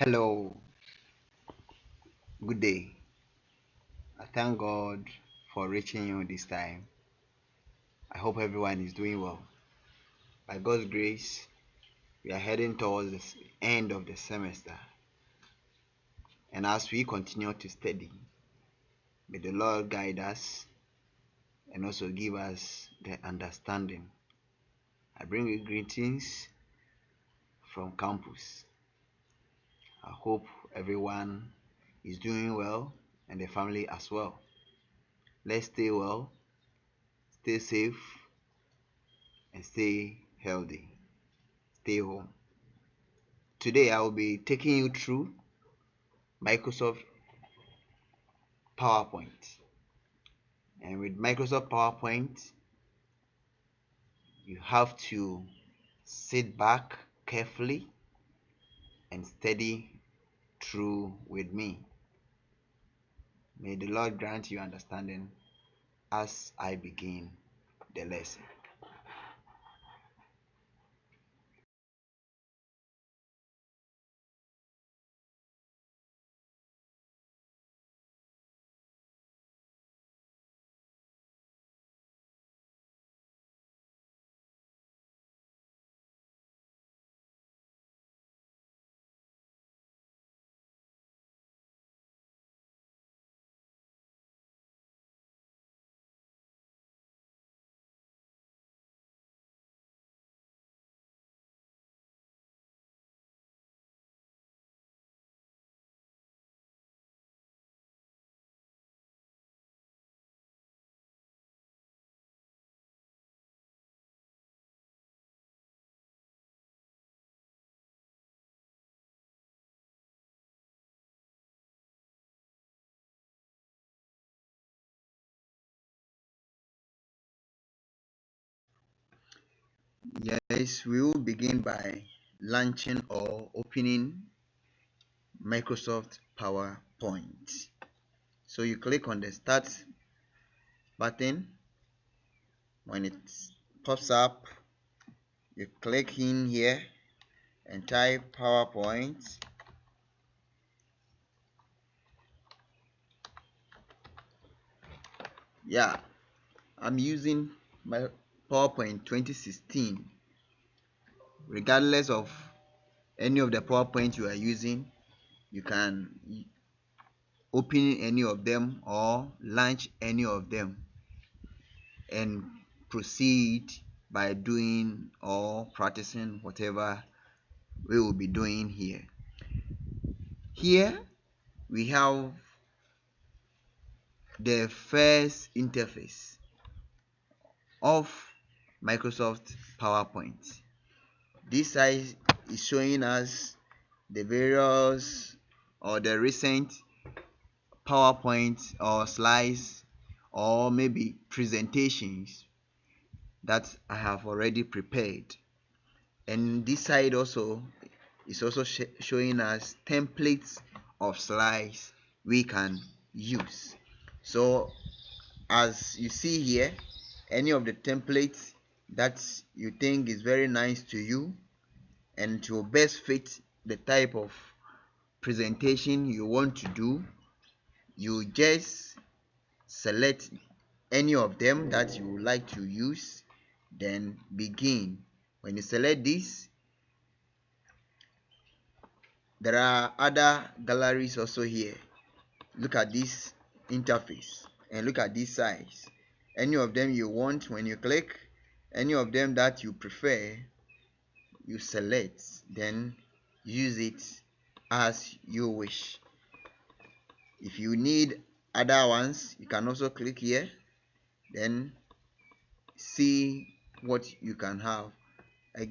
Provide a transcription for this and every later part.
Hello, good day. I thank God for reaching you this time. I hope everyone is doing well. By God's grace, we are heading towards the end of the semester. And as we continue to study, may the Lord guide us and also give us the understanding. I bring you greetings from campus. I hope everyone is doing well and the family as well. Let's stay well, stay safe, and stay healthy. Stay home. Today I will be taking you through Microsoft PowerPoint. And with Microsoft PowerPoint, you have to sit back carefully and study through with me. May the Lord grant you understanding as I begin the lesson. Yes, we will begin by launching or opening Microsoft PowerPoint. So you click on the Start button. When it pops up, you click in here and type PowerPoint. Yeah, I'm using my PowerPoint 2016. Regardless of any of the PowerPoint you are using, you can open any of them or launch any of them and proceed by doing or practicing whatever we will be doing here. Here we have the first interface of Microsoft PowerPoint. This side is showing us the various or the recent PowerPoint or slides or maybe presentations that I have already prepared. And this side also is also showing us templates of slides we can use. So as you see here, any of the templates that you think is very nice to you and to best fit the type of presentation you want to do, you just select any of them that you would like to use, then begin. When you select this, there are other galleries also here. Look at this interface and look at this size. Any of them you want, when you click, any of them that you prefer, you select, then use it as you wish. If you need other ones, you can also click here, then see what you can have.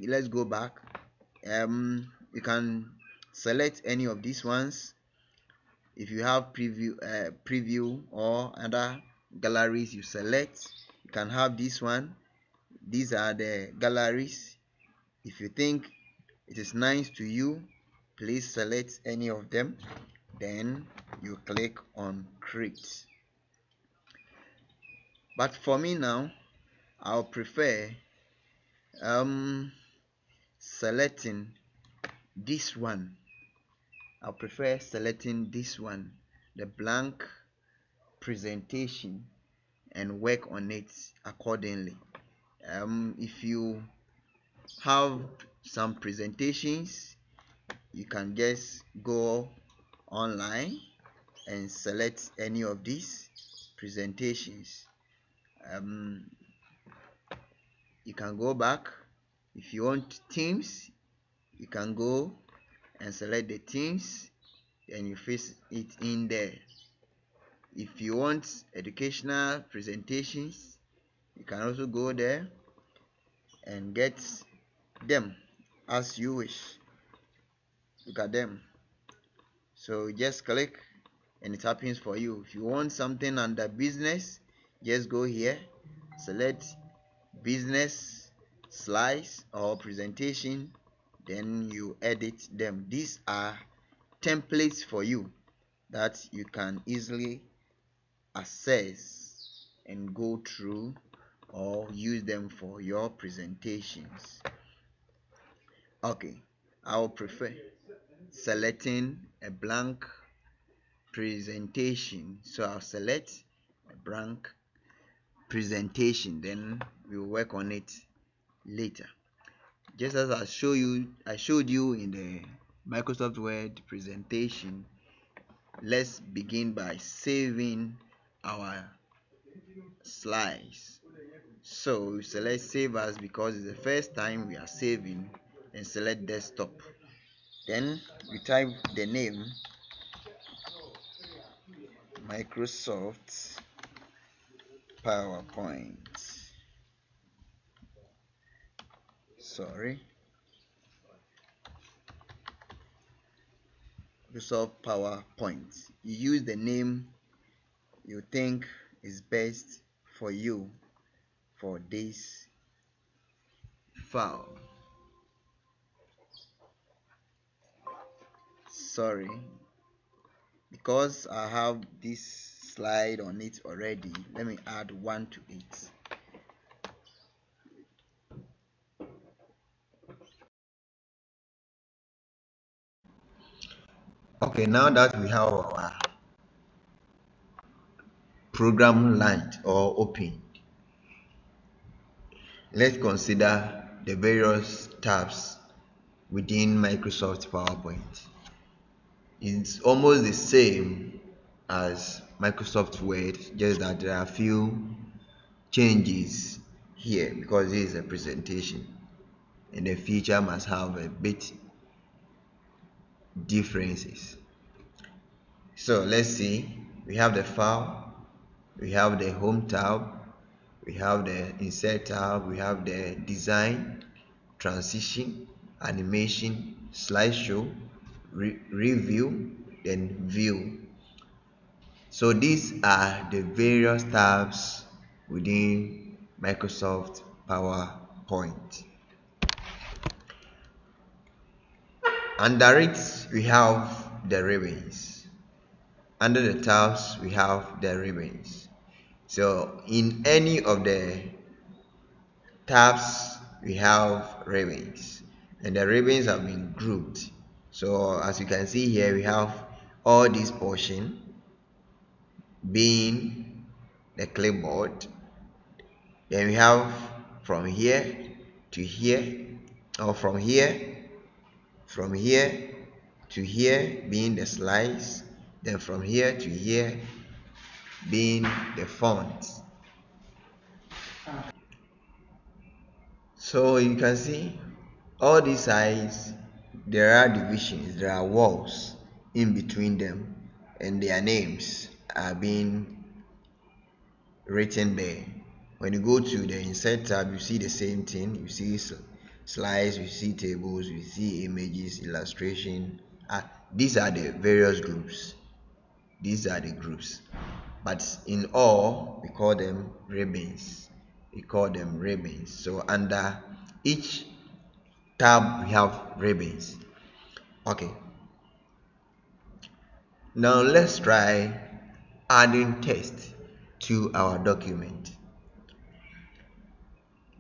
Let's go back. You can select any of these ones. If you have preview or other galleries you select, you can have this one. These are the galleries. If you think it is nice to you, please select any of them, then you click on create. But for me now, I'll prefer selecting this one. I prefer selecting this one, the blank presentation, and work on it accordingly. If you have some presentations, you can just go online and select any of these presentations. You can go back. If you want themes, you can go and select the themes and you paste it in there. If you want educational presentations, you can also go there and get them as you wish. Look at them. So just click and it happens for you. If you want something under business, just go here, select business slides or presentation, then you edit them. These are templates for you that you can easily access and go through or use them for your presentations. Okay, I will prefer selecting a blank presentation. So I'll select a blank presentation, then we'll work on it later. Just as I showed you in the Microsoft Word presentation, let's begin by saving our slides. So we select save as because it's the first time we are saving, and select desktop. Then we type the name Microsoft PowerPoint. Microsoft PowerPoint. You use the name you think is best for you for this file. Because I have this slide on it already, let me add one to it. Okay, now that we have our program launched or opened, let's consider the various tabs within Microsoft PowerPoint. It's almost the same as Microsoft Word, just that there are a few changes here because this is a presentation and the feature must have a bit differences. So let's see, we have the file, we have the home tab, we have the insert tab, we have the design, transition, animation, slideshow, review, then view. So these are the various tabs within Microsoft PowerPoint. Under it, we have the ribbons. Under the tabs, we have the ribbons. So in any of the tabs, we have ribbons, and the ribbons have been grouped. So as you can see here, we have all this portion being the clipboard. Then we have from here to here, or from here to here being the slides, then from here to here being the font. So you can see all these sides, there are divisions, there are walls in between them, and their names are being written there. When you go to the insert tab, you see the same thing. You see slides, you see tables, you see images, illustration. These are the various groups. These are the groups, but in all we call them ribbons. So under each tab we have ribbons. Okay, now let's try adding text to our document.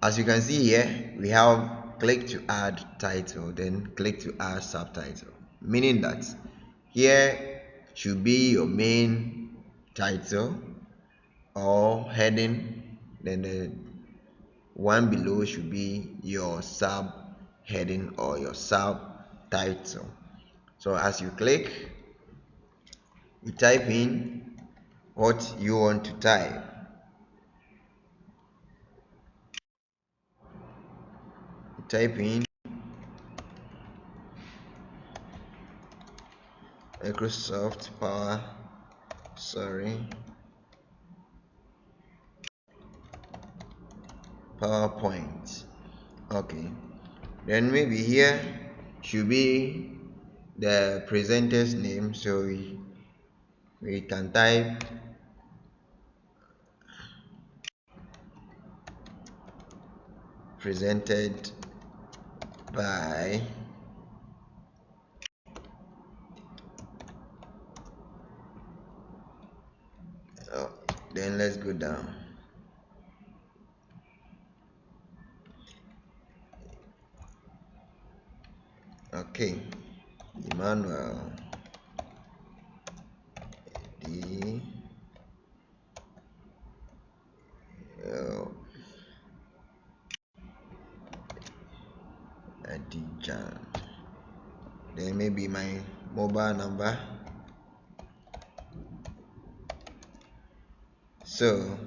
As you can see here, we have click to add title, then click to add subtitle, meaning that Here should be your main title or heading, then the one below should be your sub heading or your subtitle. So as you click, you type in what you want to type. You type in Microsoft PowerPoint. Okay, then maybe here should be the presenter's name, so we can type presented by then let's go down. Okay, Emmanuel D. Adijan. Then maybe my mobile number. So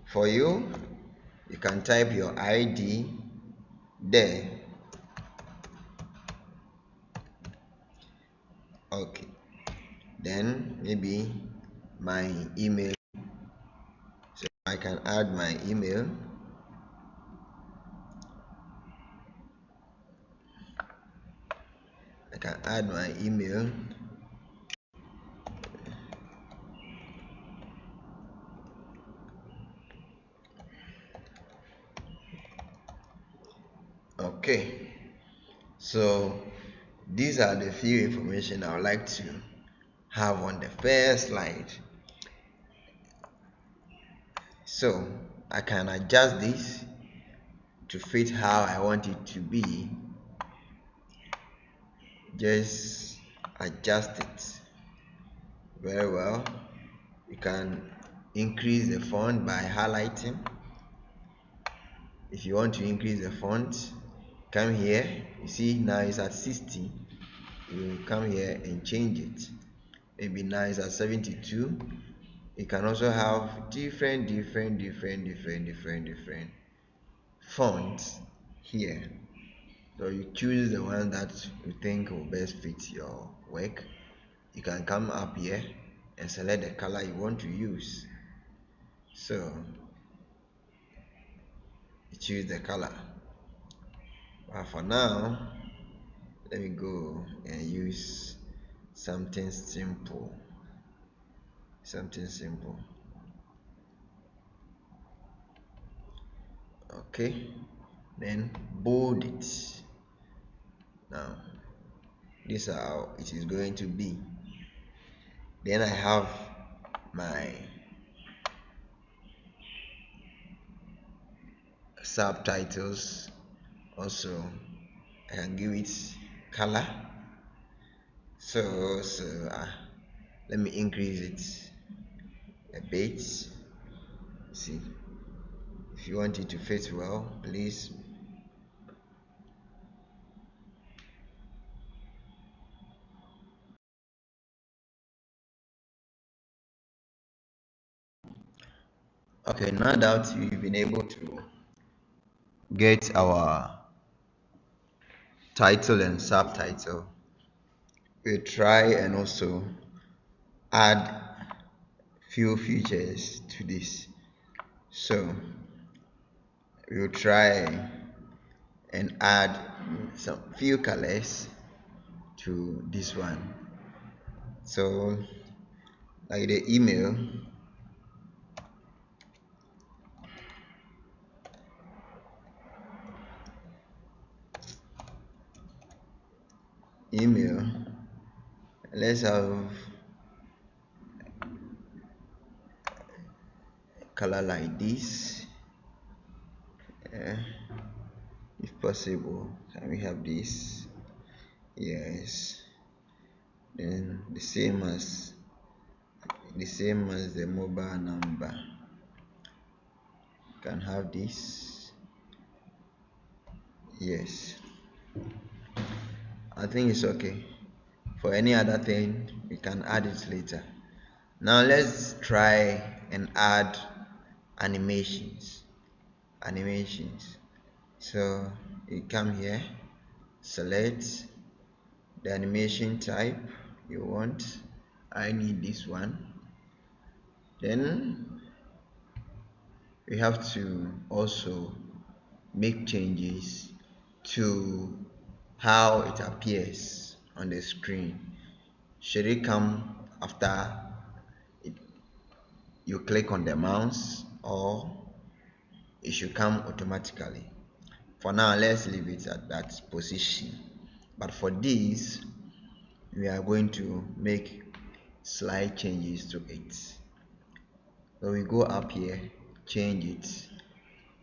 for you can type your ID there. Okay, then maybe my email, so I can add my email. I can add my email. Okay, so these are the few information I would like to have on the first slide. So I can adjust this to fit how I want it to be. Just adjust it very well. You can increase the font by highlighting. If you want to increase the font, come here. You see now it's at 60. You come here and change it. Maybe now it's at 72. You can also have different fonts here. So you choose the one that you think will best fit your work. You can come up here and select the color you want to use. So you choose the color. But for now, let me go and use something simple. Okay, then bold it. Now this is how it is going to be. Then I have my subtitles. Also I can give it color. So let me increase it a bit. See, if you want it to fit well, please. Okay, now that we've been able to get our title and subtitle, we'll try and also add few features to this. So we'll try and add some few colors to this one. So like the email, let's have color like this. If possible, can we have this? Yes. then the same as the mobile number. You can have this. Yes, I think it's okay. For any other thing, we can add it later. Now let's try and add animations. So you come here, select the animation type you want. I need this one. Then we have to also make changes to how it appears on the screen. Should it come after you click on the mouse, or it should come automatically? For now, let's leave it at that position, but for this we are going to make slight changes to it. So we go up here, change it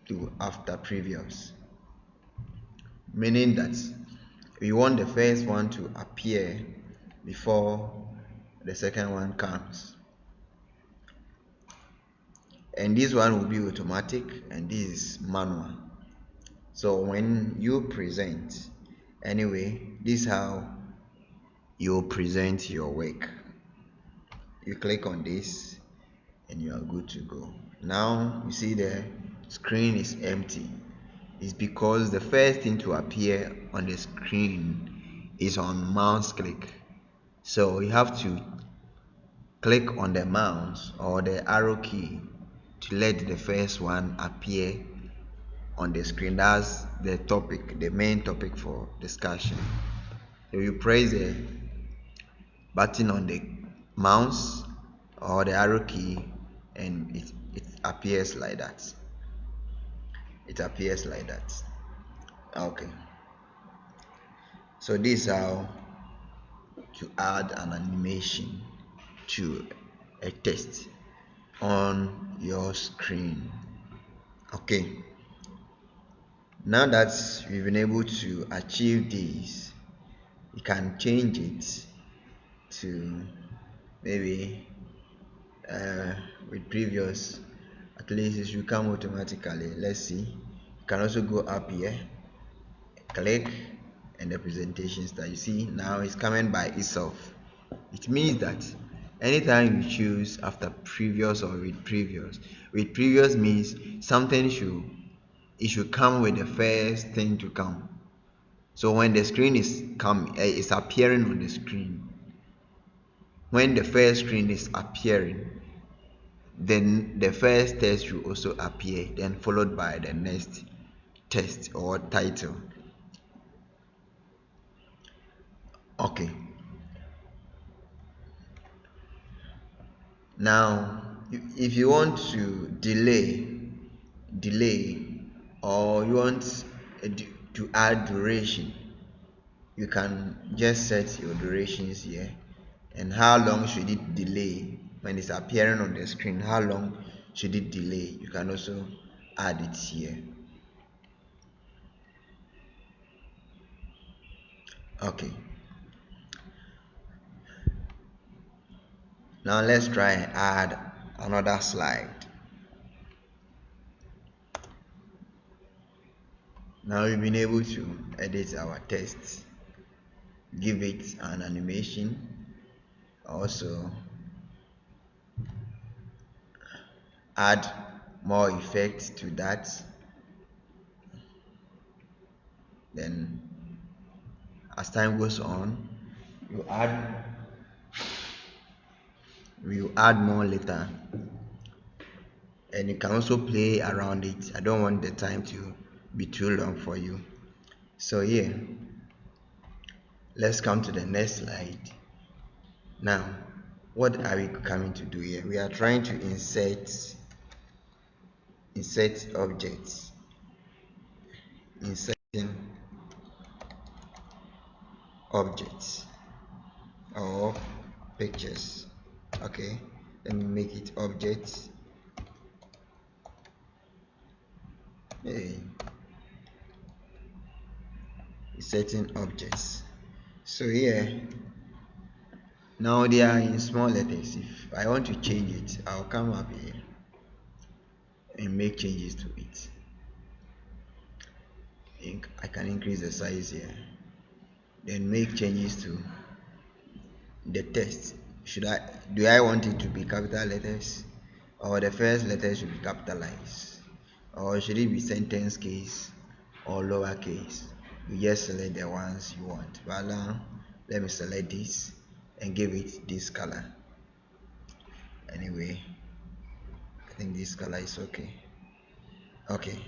to after previous, meaning that we want the first one to appear before the second one comes, and this one will be automatic and this is manual. So when you present, anyway, this is how you present your work. You click on this and you are good to go. Now you see the screen is empty. It's because the first thing to appear on the screen is on mouse click. So you have to click on the mouse or the arrow key to let the first one appear on the screen. That's the topic, the main topic for discussion. So you press the button on the mouse or the arrow key and it appears like that. Okay, so this is how to add an animation to a text on your screen. Okay, now that we've been able to achieve this, you can change it to maybe with previous. At least it should come automatically. Let's see. You can also go up here, click, and the presentation start. You see now it's coming by itself. It means that anytime you choose after previous or with previous means something should come with the first thing to come. So when the screen is appearing on the screen, when the first screen is appearing, then the first text will also appear, then followed by the next text or title. Okay, now if you want to delay or you want to add duration, you can just set your durations here and how long should it delay when it's appearing on the screen. How long should it delay? You can also add it here. Okay, now let's try and add another slide. Now we've been able to edit our text, give it an animation, also add more effects to that. Then as time goes on, you add more later, and you can also play around it. I don't want the time to be too long for you. So here, let's come to the next slide. Now what are we coming to do here? We are trying to insert objects, inserting objects or pictures. Okay, let me make it objects. Hey, inserting objects. So here Now they are in small letters. If I want to change it, I'll come up here and make changes to it. I can increase the size here, then make changes to the text. Do I want it to be capital letters, or the first letter should be capitalized, or should it be sentence case or lowercase? You just select the ones you want. But now let me select this and give it this color. Anyway, I think this color is okay. Okay,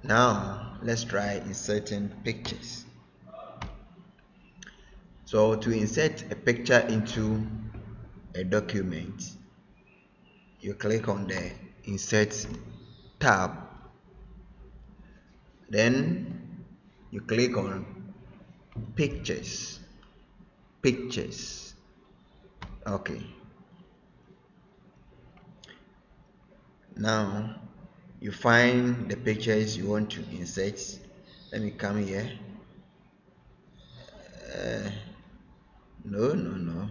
now let's try inserting pictures. So to insert a picture into a document, you click on the insert tab, then you click on pictures. Okay, now you find the pictures you want to insert. Let me come here. No.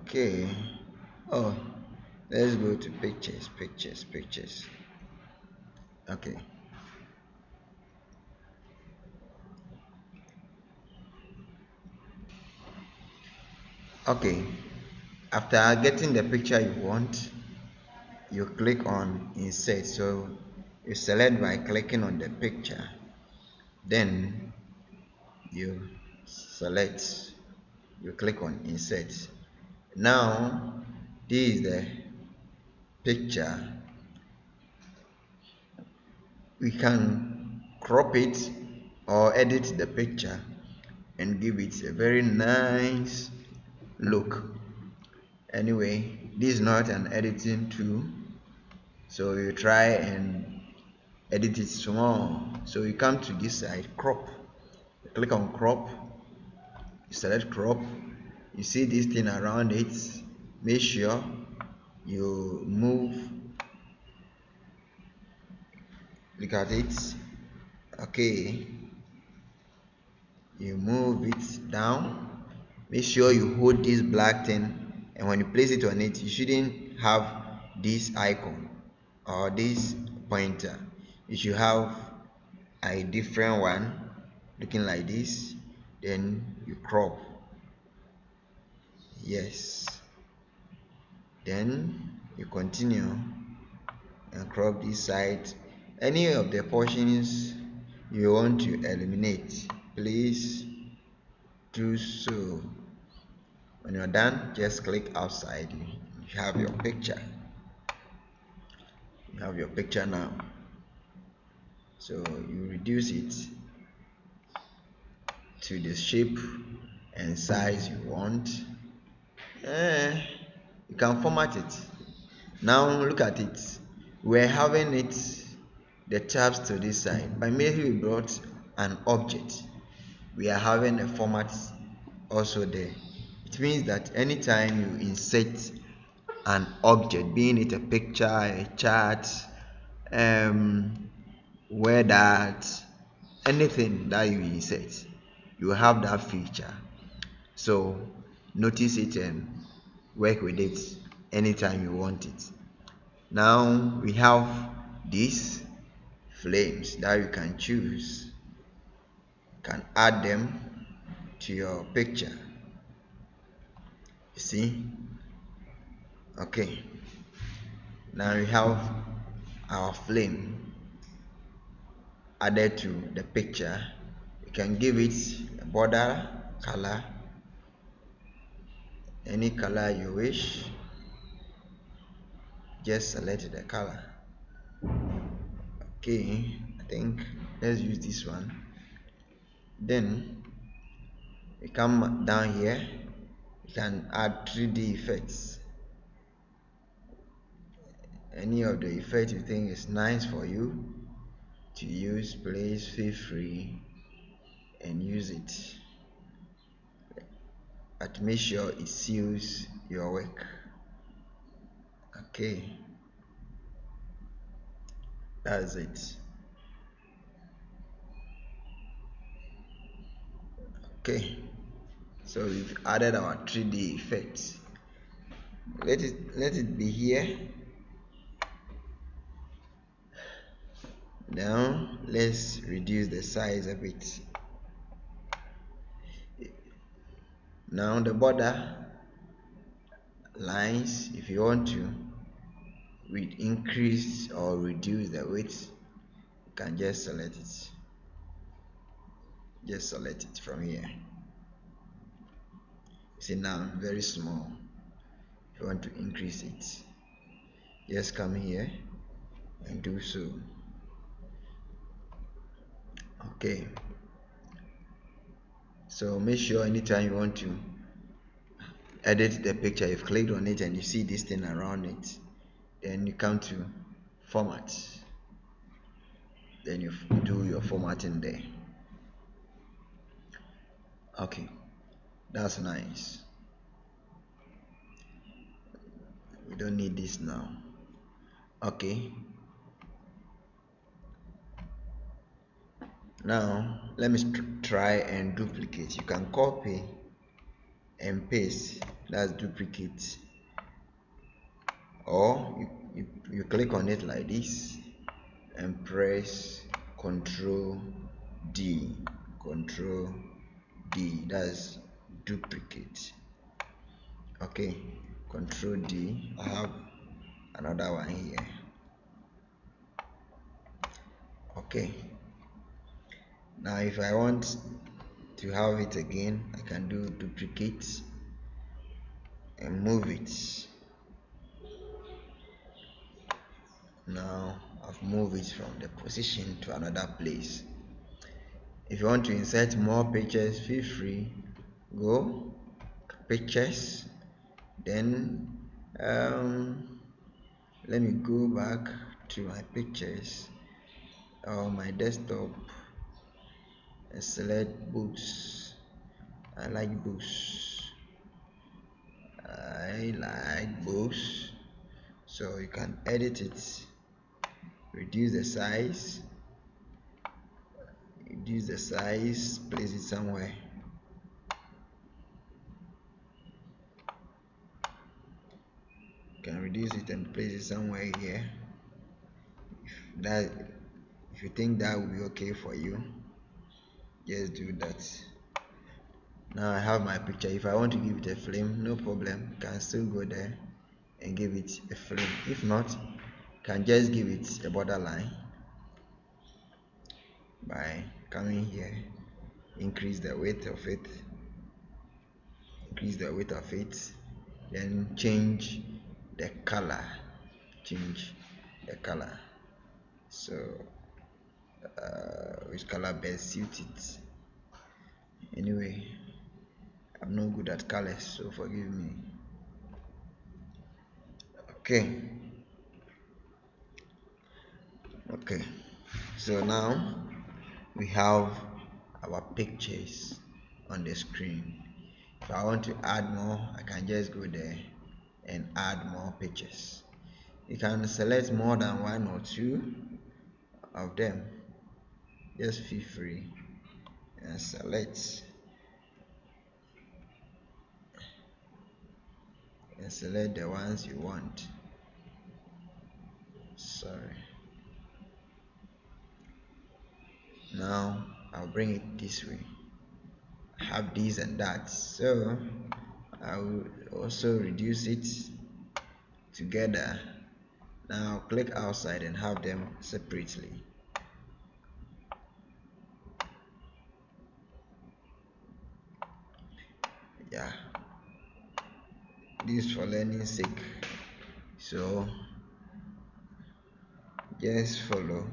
Okay. Oh, let's go to pictures. Okay. Okay. After getting the picture you want, you click on insert. So you select by clicking on the picture, then you select, you click on insert. Now this is the picture. We can crop it or edit the picture and give it a very nice look. Anyway, this is not an editing tool, so you try and edit it small. So you come to this side, crop, you click on crop, you select crop, you see this thing around it, make sure you move, look at it. Okay, you move it down, make sure you hold this black thing, and when you place it on it, you shouldn't have this icon or this pointer. You should have a different one looking like this, then you crop. Yes, then you continue and crop this side. Any of the portions you want to eliminate, please do so. When you're done, just click outside. You have your picture. You have your picture now. So you reduce it to the shape and size you want. You can format it. Now look at it. We're having it, the tabs to this side, but immediately we brought an object, we are having a format also there. It means that anytime you insert an object, being it a picture, a chart, word art, anything that you insert, you have that feature. So notice it and work with it anytime you want it. Now we have these flames that you can choose. You can add them to your picture. You see? Okay. Now we have our flame added to the picture. You can give it a border color, any color you wish. Just select the color. Okay, I think let's use this one. Then you come down here, you can add 3D effects. Any of the effect you think is nice for you to use, please feel free and use it. but make sure it seals your work. Okay, that's it. Okay, so we've added our 3D effects. Let it be here. Now let's reduce the size of it. Now the border lines, if you want to increase or reduce the width, you can just select it. Just select it from here. See, now very small. If you want to increase it, just come here and do so. Okay, so make sure anytime you want to edit the picture, you've clicked on it and you see this thing around it, then you come to format, then you do your formatting there. Okay, that's nice. We don't need this now. Okay, now let me try and duplicate. You can copy and paste, that's duplicate, or you click on it like this and press Ctrl D, that's duplicate. Okay, Ctrl D. I have another one here. Okay, now if I want to have it again, I can do duplicate and move it. Now I've moved it from the position to another place. If you want to insert more pictures, feel free, go pictures, then let me go back to my pictures or my desktop and select books. I like books. So you can edit it, reduce the size, place it somewhere. You can reduce it and place it somewhere here. If you think that will be okay for you, just do that. Now I have my picture. If I want to give it a frame, no problem, you can still go there and give it a frame. If not, you can just give it a borderline by coming here, increase the width of it, then change the color. So which color best suits it? Anyway, I'm not good at colors, so forgive me. Okay, so now we have our pictures on the screen. If I want to add more, I can just go there and add more pictures. You can select more than one or two of them. Just feel free and select the ones you want. Sorry. Now I'll bring it this way. I have this and that, so I will also reduce it together. Now click outside and have them separately. Yeah, this is for learning sake, so just follow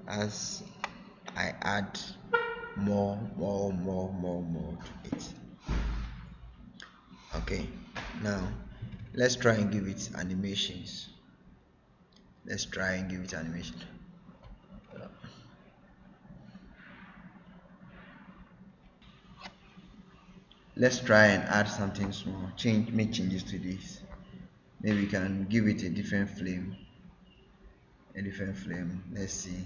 as I add more to it. Okay, now let's try and give it animations. let's try and add something small, make changes to this. Maybe we can give it a different flame. Let's see,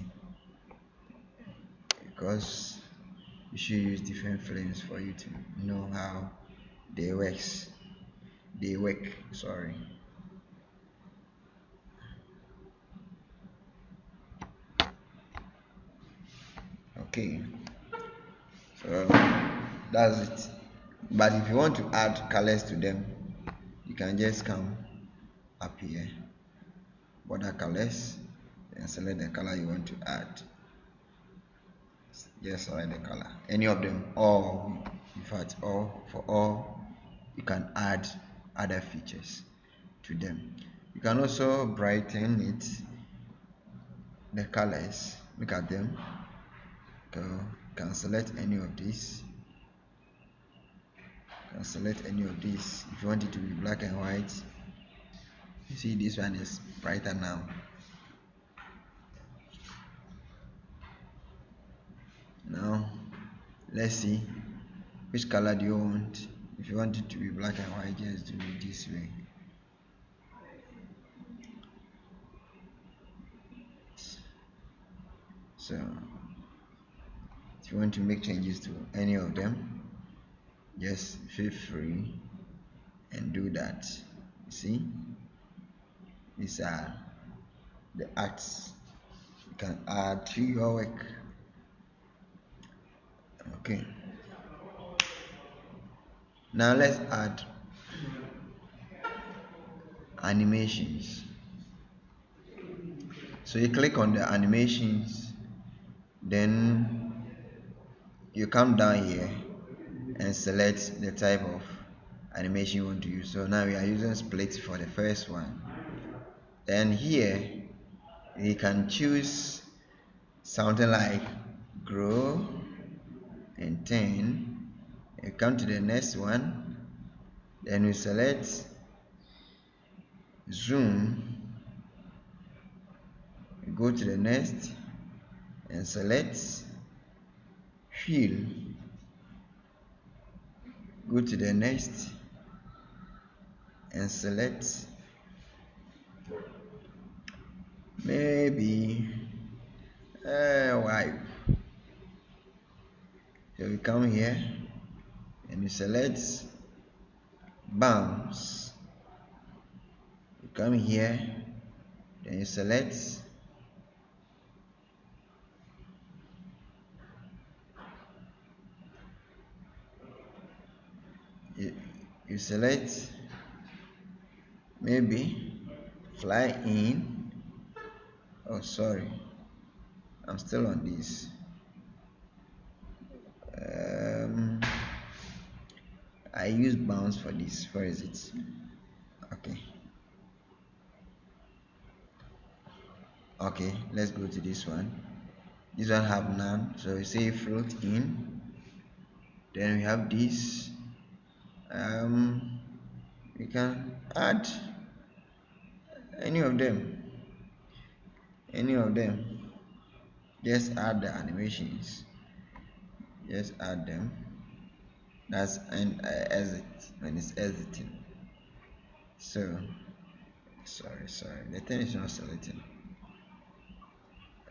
because you should use different flames for you to know how they work. Sorry. Okay, so that's it. But if you want to add colors to them, you can just come up here, border colors, and select the color you want to add. Just select the color, any of them, or in fact all you can add other features to them. You can also brighten it, the colors, look at them. So you can select any of these. If you want it to be black and white, you see this one is brighter now. Now let's see, which color do you want? If you want it to be black and white, just do it this way. So if you want to make changes to any of them, just feel free and do that. You see, these are the arts you can add to your work. Okay, now let's add animations. So you click on the animations, then you come down here and select the type of animation you want to use. So now we are using split for the first one. Then here we can choose something like grow and turn. You come to the next one, then we select zoom, go to the next and select fill, go to the next and select maybe wipe. So we come here and you select bounce, you come here, then you select you select maybe fly in. Oh sorry, I'm still on this. I use bounce for this. Where is it? Okay, let's go to this one. This one have none, so we say float in. Then we have this. We can add any of them. Just add the animations. Just add them. That's an exit when it's exiting. So sorry, the thing is not selecting.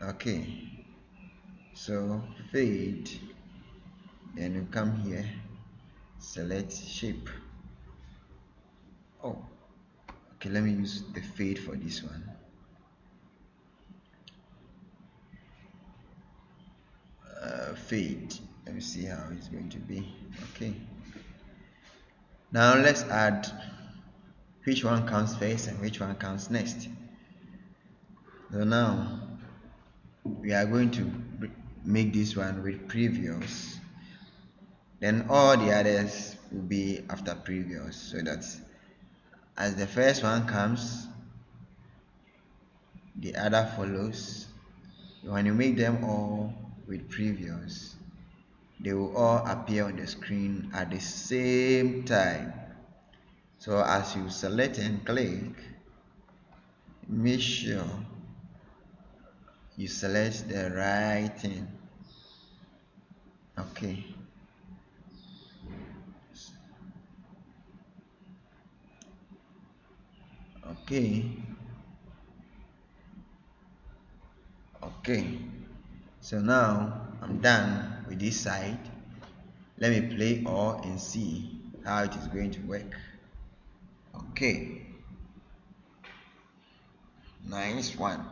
Okay, so fade, then you come here, select shape. Oh, okay, let me use the fade for this one. Fade, let me see how it's going to be. Okay, now let's add which one comes first and which one comes next. So now we are going to make this one with previous, then all the others will be after previous, so that as the first one comes, the other follows. When you make them all with previous, they will all appear on the screen at the same time. So as you select and click, make sure you select the right thing. Okay, Okay, so now I'm done with this side. Let me play all and see how it is going to work. Okay, nice one.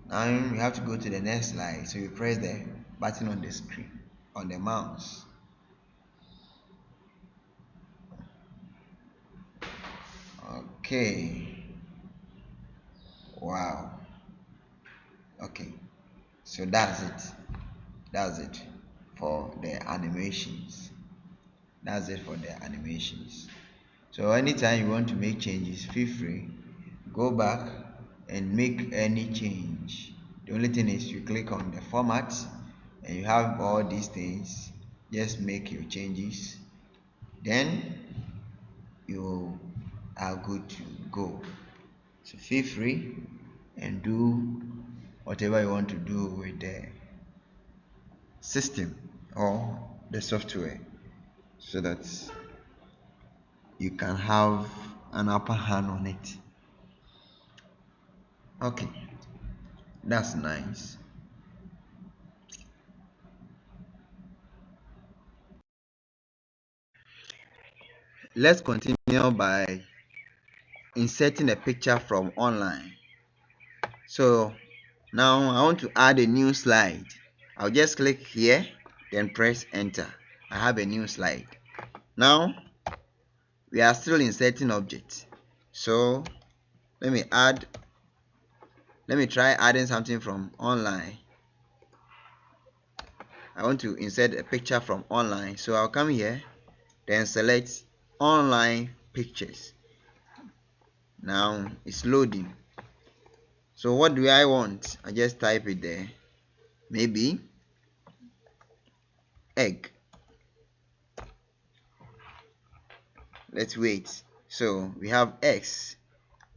Now you have to go to the next slide, so you press the button on the screen on the mouse. Okay, wow. Okay, so that's it for the animations. So anytime you want to make changes, feel free, go back and make any change. The only thing is you click on the format and you have all these things. Just make your changes, then you are good to go. So feel free and do whatever you want to do with the system or the software, so that you can have an upper hand on it. Okay, that's nice. Let's continue by inserting a picture from online. So now I want to add a new slide. I'll just click here, then press enter. I have a new slide. Now we are still inserting objects. So let me try adding something from online. I want to insert a picture from online. So I'll come here, then select online pictures. Now it's loading. So what do I want? I just type it there. Maybe egg. Let's wait. So we have X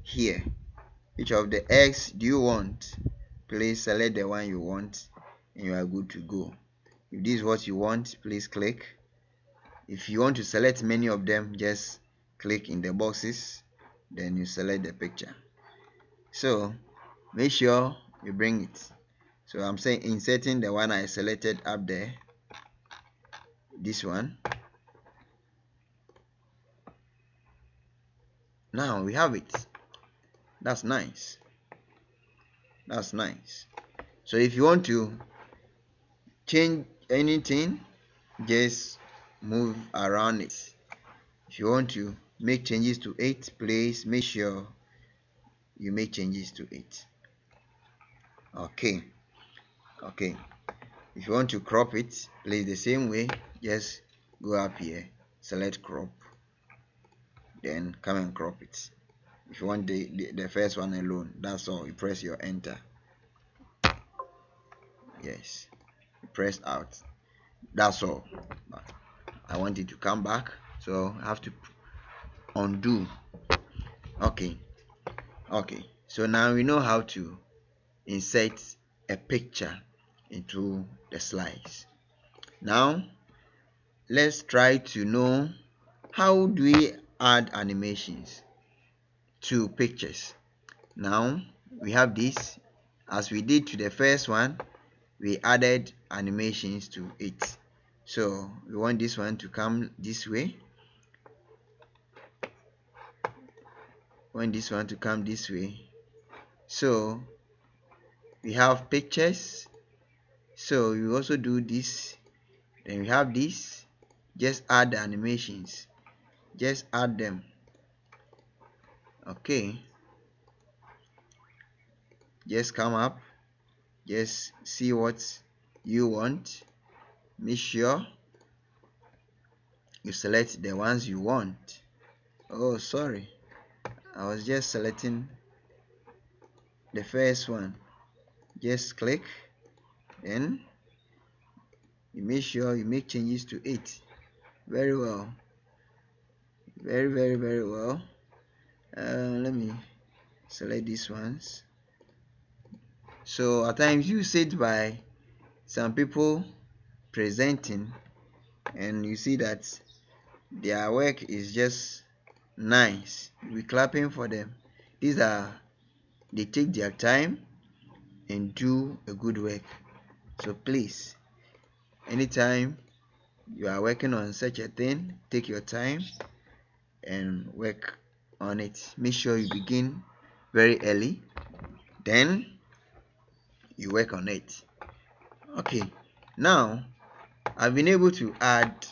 here. Which of the eggs do you want? Please select the one you want and you are good to go. If this is what you want, please click. If you want to select many of them, just click in the boxes, then you select the picture. So make sure you bring it. So I'm saying inserting the one I selected up there, this one. Now we have it. That's nice. So if you want to change anything, just move around it. If you want to make changes to it, please make sure you make changes to it. Okay. If you want to crop it, please the same way, just go up here, select crop, then come and crop it. If you want the first one alone, that's all. You press your enter. Yes, you press out. That's all. But I want it to come back, so I have to undo. Okay. So now we know how to insert a picture into the slides. Now let's try to know how do we add animations to pictures. Now we have this. As we did to the first one, we added animations to it. So we want this one to come this way. So we have pictures. So we also do this. Then we have this. Just add the animations. Just add them. Okay. Just come up. Just see what you want. Make sure you select the ones you want. Oh, sorry. I was just selecting the first one. Just click, then you make sure you make changes to it. Very well. Very well. Let me select these ones. So at times you sit by some people presenting and you see that their work is just nice. You'll be clapping for them. They take their time and do a good work. So please, anytime you are working on such a thing, take your time and work on it. Make sure you begin very early, then you work on it. Okay, now I've been able to add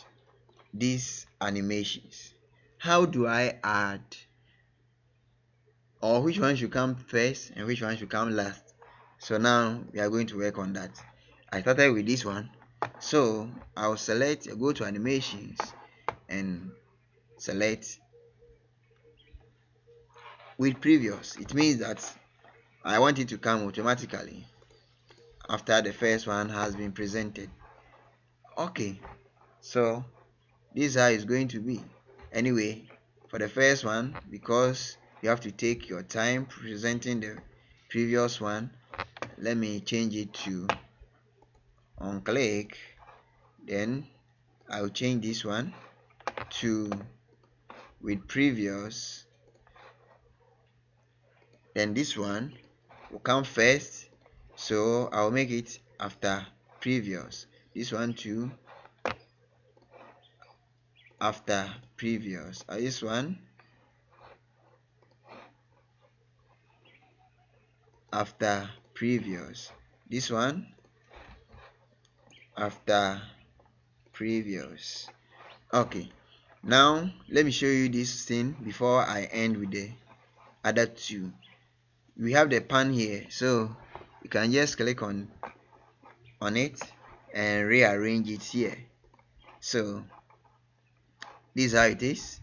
these animations. How do I add, or which one should come first and which one should come last? So now we are going to work on that. I started with this one, so I'll select, go to animations and select with previous. It means that I want it to come automatically after the first one has been presented. Okay, so this is how it's going to be. Anyway, for the first one, because you have to take your time presenting the previous one, let me change it to on click. Then I'll change this one to with previous. Then this one will come first, so I'll make it after previous. This one too after previous. This one after previous. This one after previous. Okay, now let me show you this thing before I end with the other two. We have the pan here, so you can just click on it and rearrange it here. So this is how it is.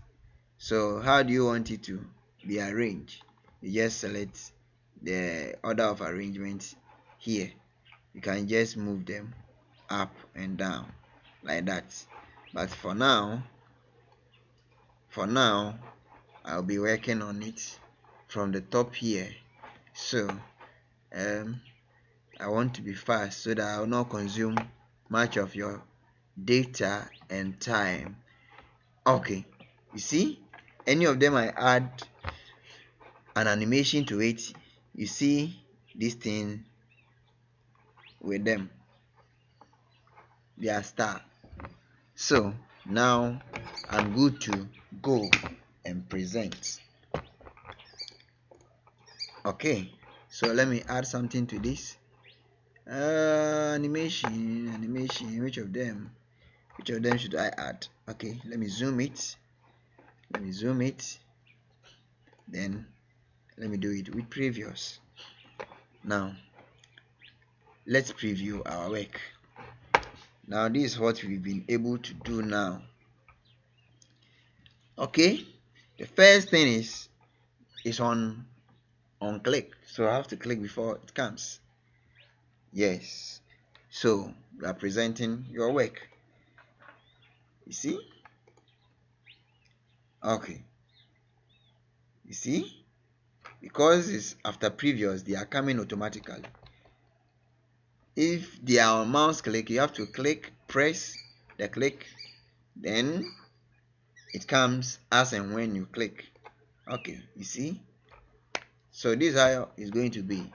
So how do you want it to be arranged? You just select the order of arrangement here. You can just move them up and down like that. But for now I'll be working on it from the top here. So I want to be fast so that I will not consume much of your data and time. Okay, you see, any of them I add an animation to it, you see this thing with them, they are star. So now I'm good to go and present. Okay, so let me add something to this. Animation, which of them should I add? Okay, let me zoom it, then let me do it with previous. Now let's preview our work. Now this is what we've been able to do now. Okay, the first thing is on click, so I have to click before it comes. Yes, so you are presenting your work, you see. Okay, you see, because it's after previous, they are coming automatically. If they are on mouse click, you have to press the click, then it comes as and when you click. Okay, you see. So this is how it's going to be.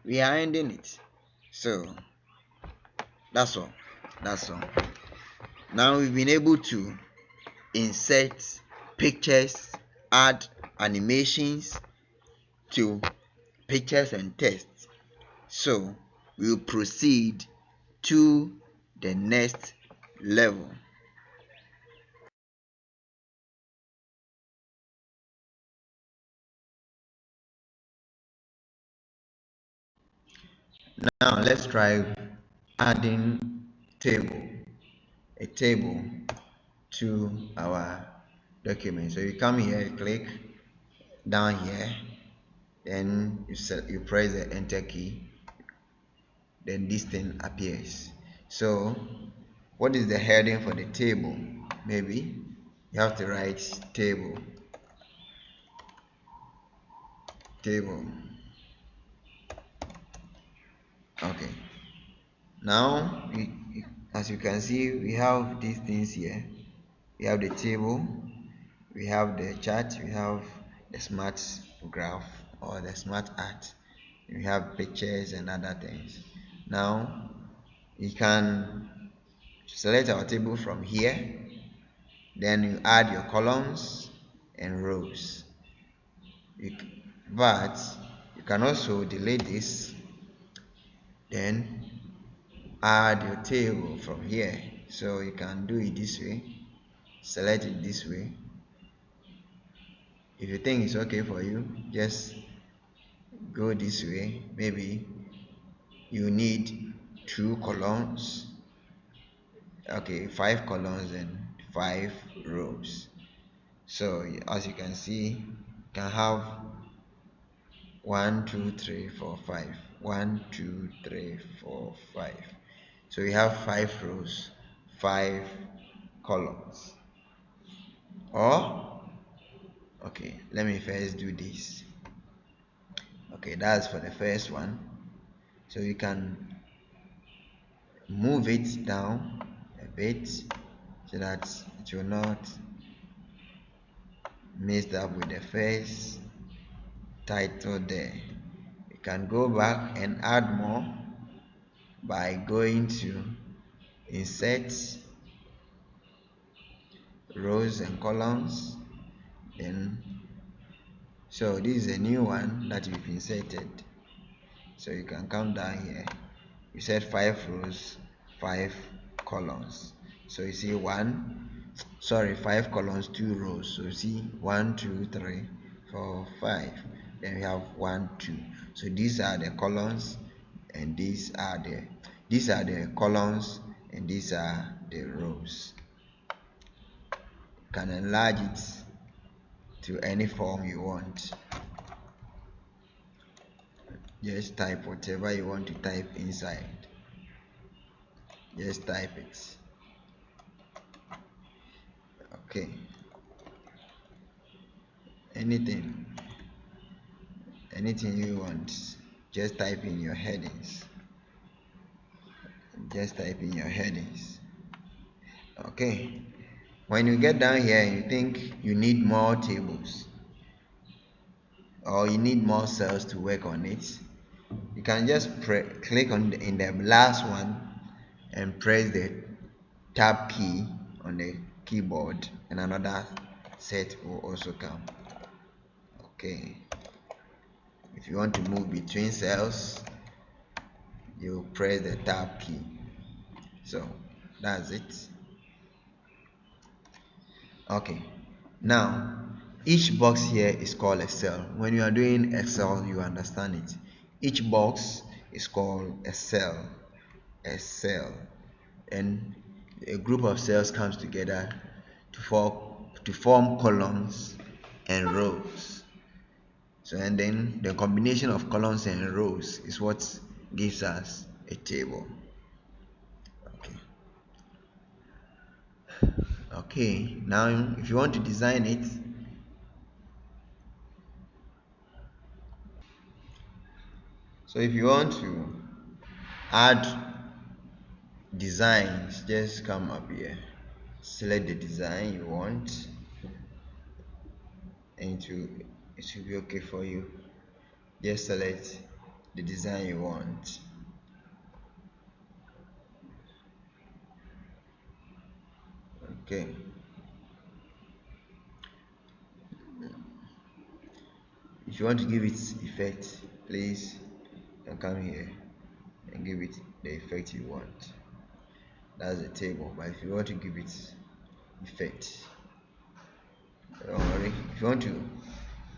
We are ending it. So that's all. Now we've been able to insert pictures, add animations to pictures and text. So we'll proceed to the next level. Now let's try adding a table to our document. So you come here, you click down here, then you press the enter key, then this thing appears. So what is the heading for the table? Maybe you have to write table. Okay, now as you can see, we have these things here. We have the table, we have the chart, we have the smart graph or the smart art. We have pictures and other things. Now you can select our table from here, then you add your columns and rows. But you can also delete this, then add your table from here. So you can do it this way, select it this way. If you think it's okay for you, just go this way. Maybe you need 2 columns, okay, 5 columns and 5 rows. So as you can see, you can have 1 2 3 4 5, 1 2 3 4 5. So we have 5 rows, 5 columns. Or okay, let me first do this. Okay, that's for the first one. So you can move it down a bit so that it will not mix up with the first title there. You can go back and add more by going to insert rows and columns. Then so this is a new one that you've inserted. So you can come down here. You said 5 rows, 5 columns. So you see 5 columns, 2 rows. So you see 1 2 3 4 5. Then we have 1 2. So these are the columns and these are the columns and these are the rows. You can enlarge it to any form you want. Just type whatever you want to type inside. Just type it. Okay. Anything you want, just type in your headings. Okay. When you get down here and you think you need more tables or you need more cells to work on it, you can just click on in the last one and press the tab key on the keyboard, and another set will also come. Okay. If you want to move between cells, you press the tab key. So that's it. Okay, now each box here is called a cell. When you are doing Excel, you understand it. Each box is called a cell. And a group of cells comes together to form columns and rows. So and then the combination of columns and rows is what gives us a table. Okay, now if you want to design it, so if you want to add designs, just come up here, select the design you want, and it should be okay for you. Just select the design you want. Okay. If you want to give it effect, please can come here and give it the effect you want. That's the table. But if you want to give it effect, don't worry. If you want to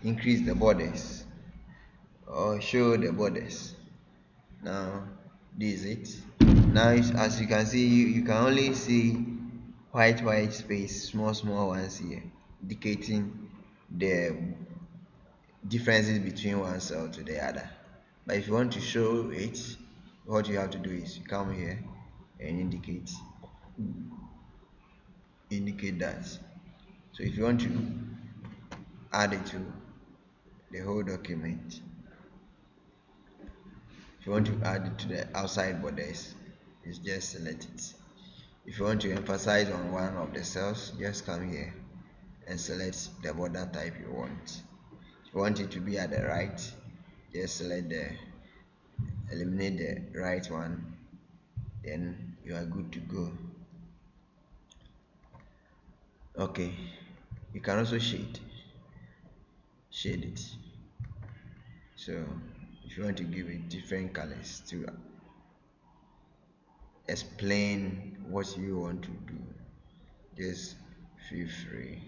increase the borders or show the borders, now this is it. Now as you can see, you can only see white space, small ones here, indicating the differences between one cell to the other. But if you want to show it, what you have to do is you come here and indicate that. So if you want to add it to the whole document, if you want to add it to the outside borders, it's just select it. If you want to emphasize on one of the cells, just come here and select the border type you want. If you want it to be at the right, just select the eliminate the right one, then you are good to go. Okay, you can also shade it. So if you want to give it different colors to explain what you want to do, just feel free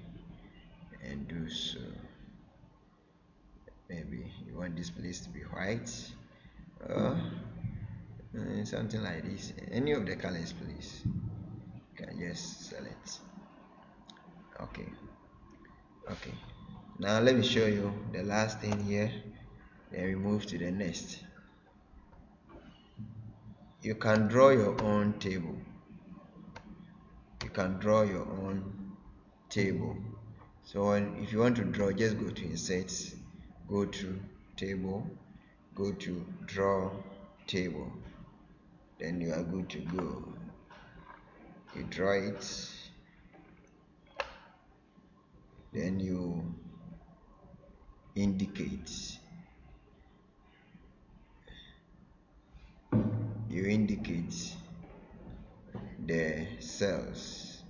and do so. Maybe you want this place to be white, or something like this. Any of the colors, please. You can just select. Okay. Now let me show you the last thing here. Then we move to the next. You can draw your own table. So if you want to draw, just go to insert, go to table, go to draw table, then you are good to go. You draw it, then you indicate the cells.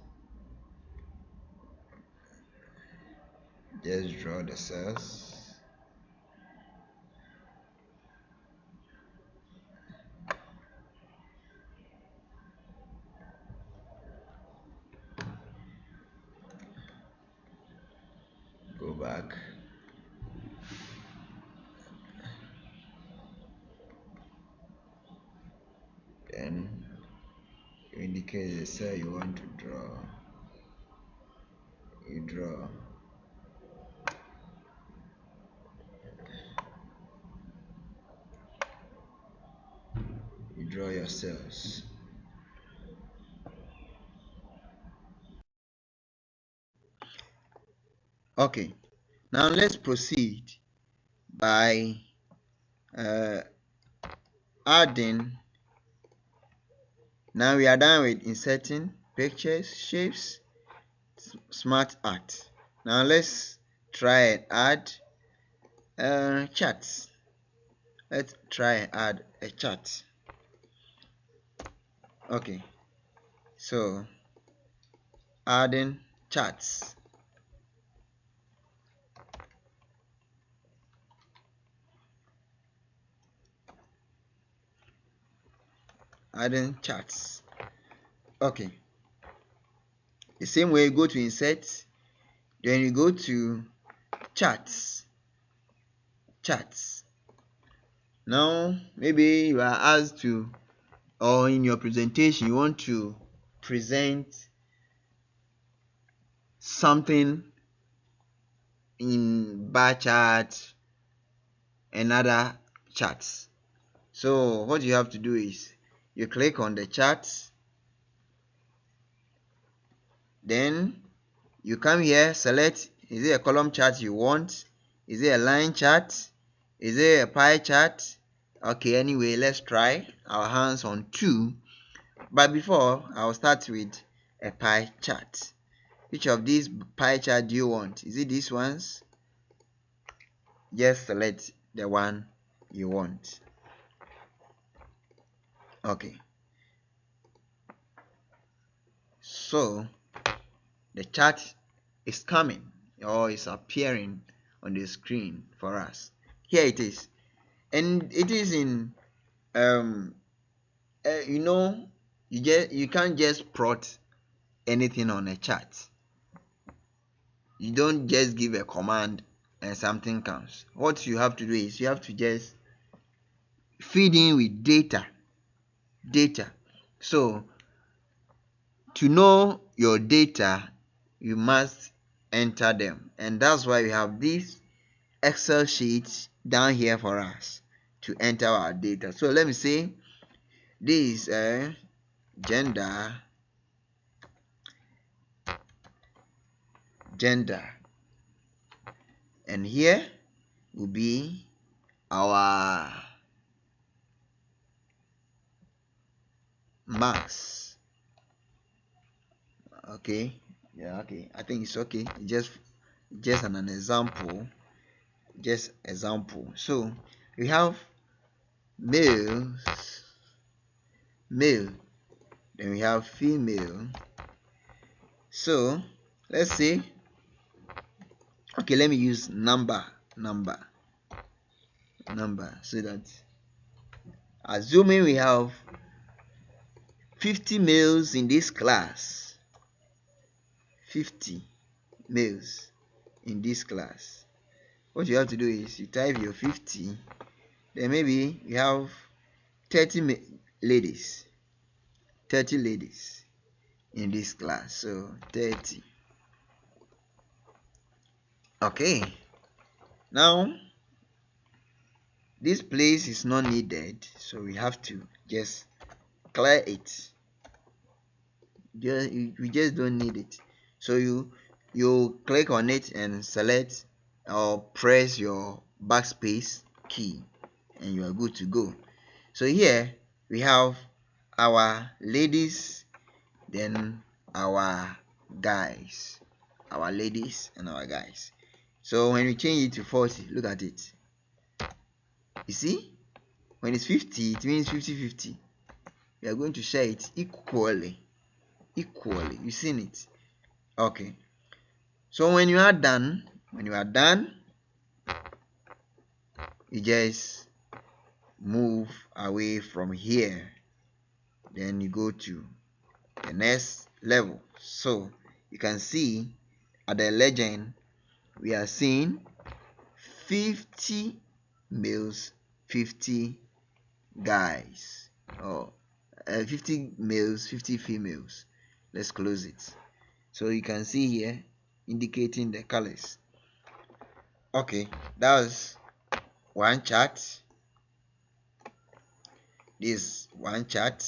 Just draw the cells. Go back. Then you indicate the cell you want to draw. You draw. You draw your cells. Okay, now let's proceed by adding. Now we are done with inserting pictures, shapes, smart art. Now let's try and add charts. Let's try and add a chart. Okay, so adding charts. Okay, the same way, you go to insert, then you go to charts. Now maybe you are asked to, or in your presentation you want to present something in bar chart and other charts. So what you have to do is you click on the charts, then you come here, select, is it a column chart you want, is it a line chart, is it a pie chart? Okay, anyway, let's try our hands on 2, but before I'll start with a pie chart. Which of these pie chart do you want? Is it these ones? Just select the one you want. Okay, so the chart is coming, or is appearing on the screen for us. Here it is, and it is in you can't just plot anything on a chart. You don't just give a command and something comes. What you have to do is you have to just feed in with data. So to know your data, you must enter them, and that's why we have these Excel sheets down here for us to enter our data. So let me say this is gender, and here will be our marks. Okay, I think it's okay. Just an example. just example. So we have male, then we have female. So let's say, okay, let me use number, so that assuming we have 50 males in this class, 50 males in this class, what you have to do is you type your 50, then maybe you have 30 ladies in this class, so 30. Okay, now this place is not needed, so we have to just clear it. We just don't need it. So you click on it and select or press your backspace key and you are good to go. So here we have our ladies, then our guys, our ladies and our guys. So when we change it to 40, look at it. You see, when it's 50, it means 50-50. We are going to share it equally. You seen it? Okay. So when you are done, you just move away from here. Then you go to the next level. So you can see at the legend we are seeing 50 males, 50 guys, or 50 males, 50 females. Let's close it. So you can see here indicating the colors. Okay, that was one chart. This one chart.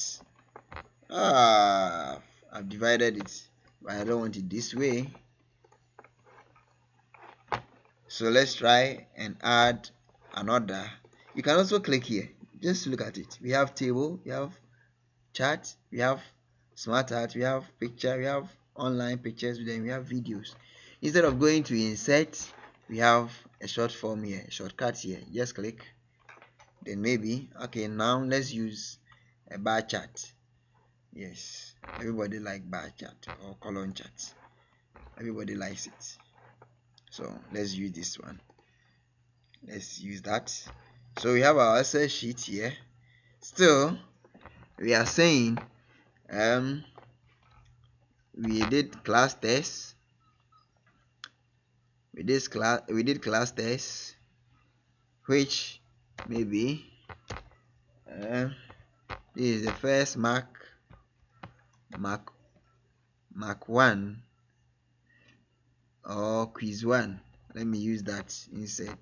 I've divided it, but I don't want it this way. So let's try and add another. You can also click here. Just look at it. We have table, we have chart, we have smart art, we have picture, we have online pictures, then we have videos. Instead of going to insert, we have a short form here, a shortcut here. Just click. Then maybe, okay, now let's use a bar chart. Yes, everybody like bar chart or column chart. Everybody likes it. So let's use this one. Let's use that. So we have our Excel sheet here. Still, we are saying we did class test. We did class test, which maybe this is the first mark 1 or quiz 1. Let me use that instead.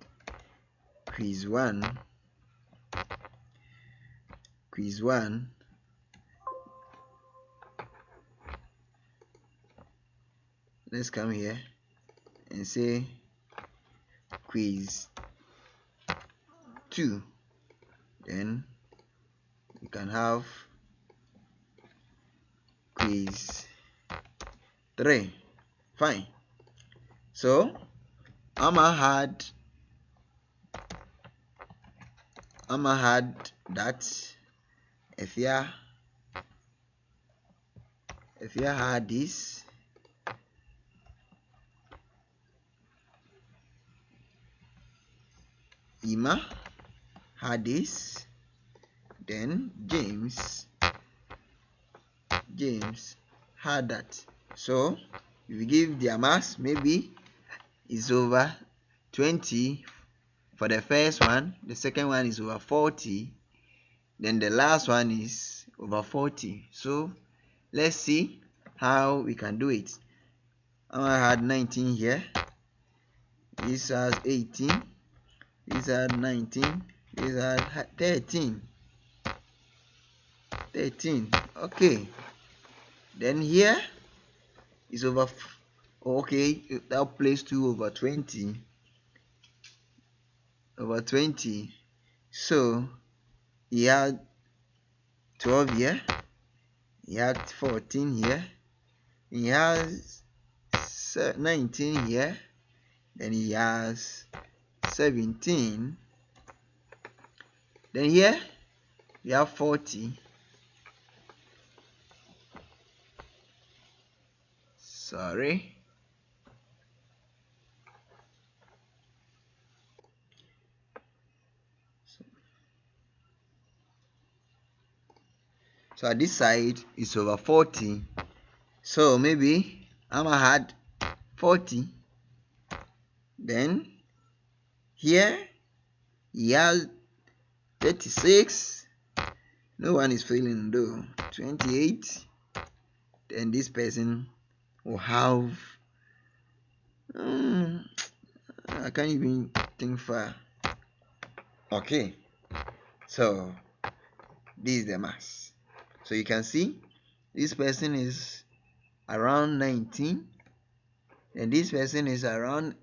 Quiz 1. Let's come here and say quiz 2. Then you can have quiz 3. Fine. So I'ma had that. If you had this, Ima had this, then James had that. So if you give their mass, maybe it's over 20 for the first one, the second one is over 40, then the last one is over 40. So let's see how we can do it. I had 19 here, this has 18, this had 19, this had 13. Okay, then here is over, okay, that place 2 over 20, so he had 12 here, he had 14 here, he has 19 here, then he has 17. Then here we have 40. Sorry. So at this side is over 40. So maybe I'm gonna add 40. Then here he has 36. No one is failing though. 28. Then this person will have I can't even think far. Okay, so this is the mass. So you can see this person is around 19 and this person is around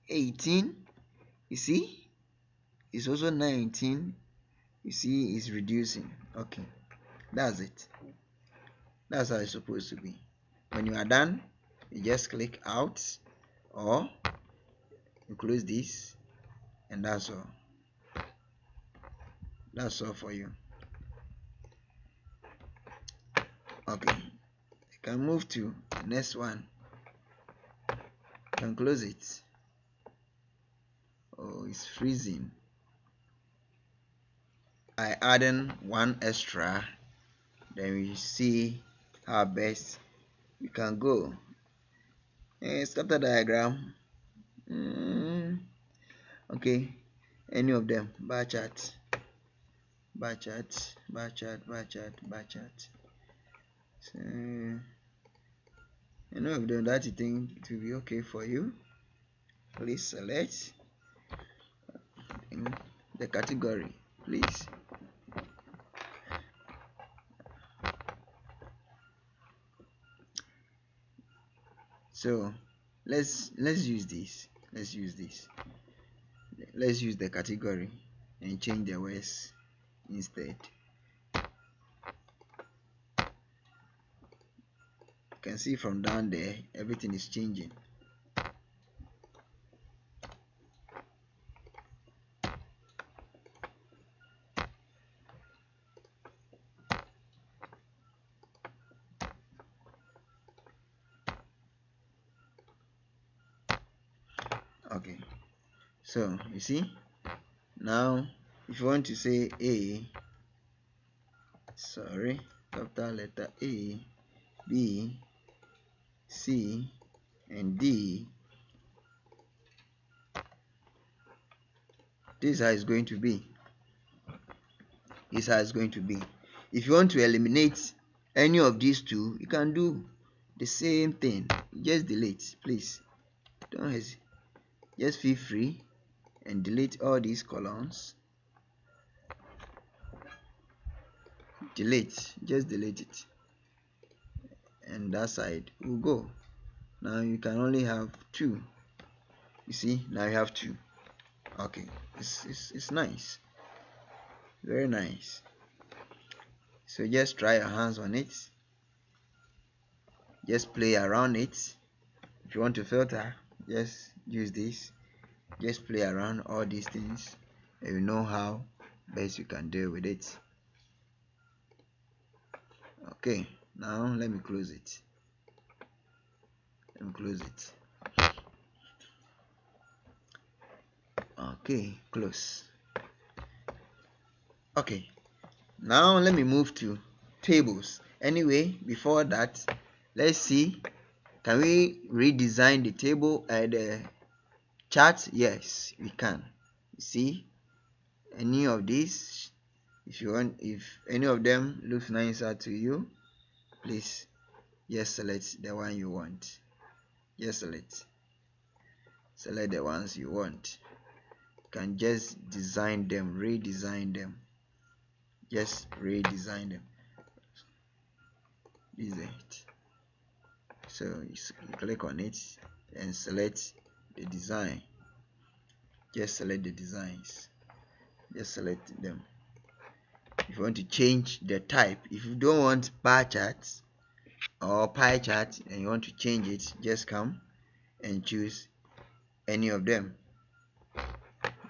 18. You see, it's also 19. You see, it's reducing. Okay, that's it. That's how it's supposed to be. When you are done, you just click out or you close this, and that's all. That's all for you. Okay, you can move to the next one. You can close it. Oh, it's freezing. I adding one extra, then we see how best we can go. Scatter diagram. Okay, any of them. Bar chart, bar chart, bar chart, bar chart, bar chart. So, any of them that you think it will be okay for you, please select in the category, please. So let's use this. Let's use the category and change the words instead. You can see from down there everything is changing. Okay, so you see now if you want to say capital letter A, B, C and D, this is how it's going to be. This is how it's going to be. If you want to eliminate any of these two, you can do the same thing. Just delete, please. Don't hesitate. Just feel free and delete all these columns. Delete, just delete it, and that side will go. Now you can only have two. You see, now you have two. Okay, it's nice, very nice. So just try your hands on it, just play around it. If you want to filter, just use this, just play around all these things and you know how best you can deal with it. Okay, now let me close it. Okay, close. Okay, now let me move to tables. Anyway, before that, let's see, can we redesign the table and the chart? Yes, we can. You see, any of these, if you want, if any of them looks nicer to you, please just select the one you want. Just select the ones you want. You can just design them, redesign them. Just redesign them. This is it. So you click on it and select the design. Just select the designs. Just select them. If you want to change the type, if you don't want bar charts or pie chart and you want to change it, just come and choose any of them.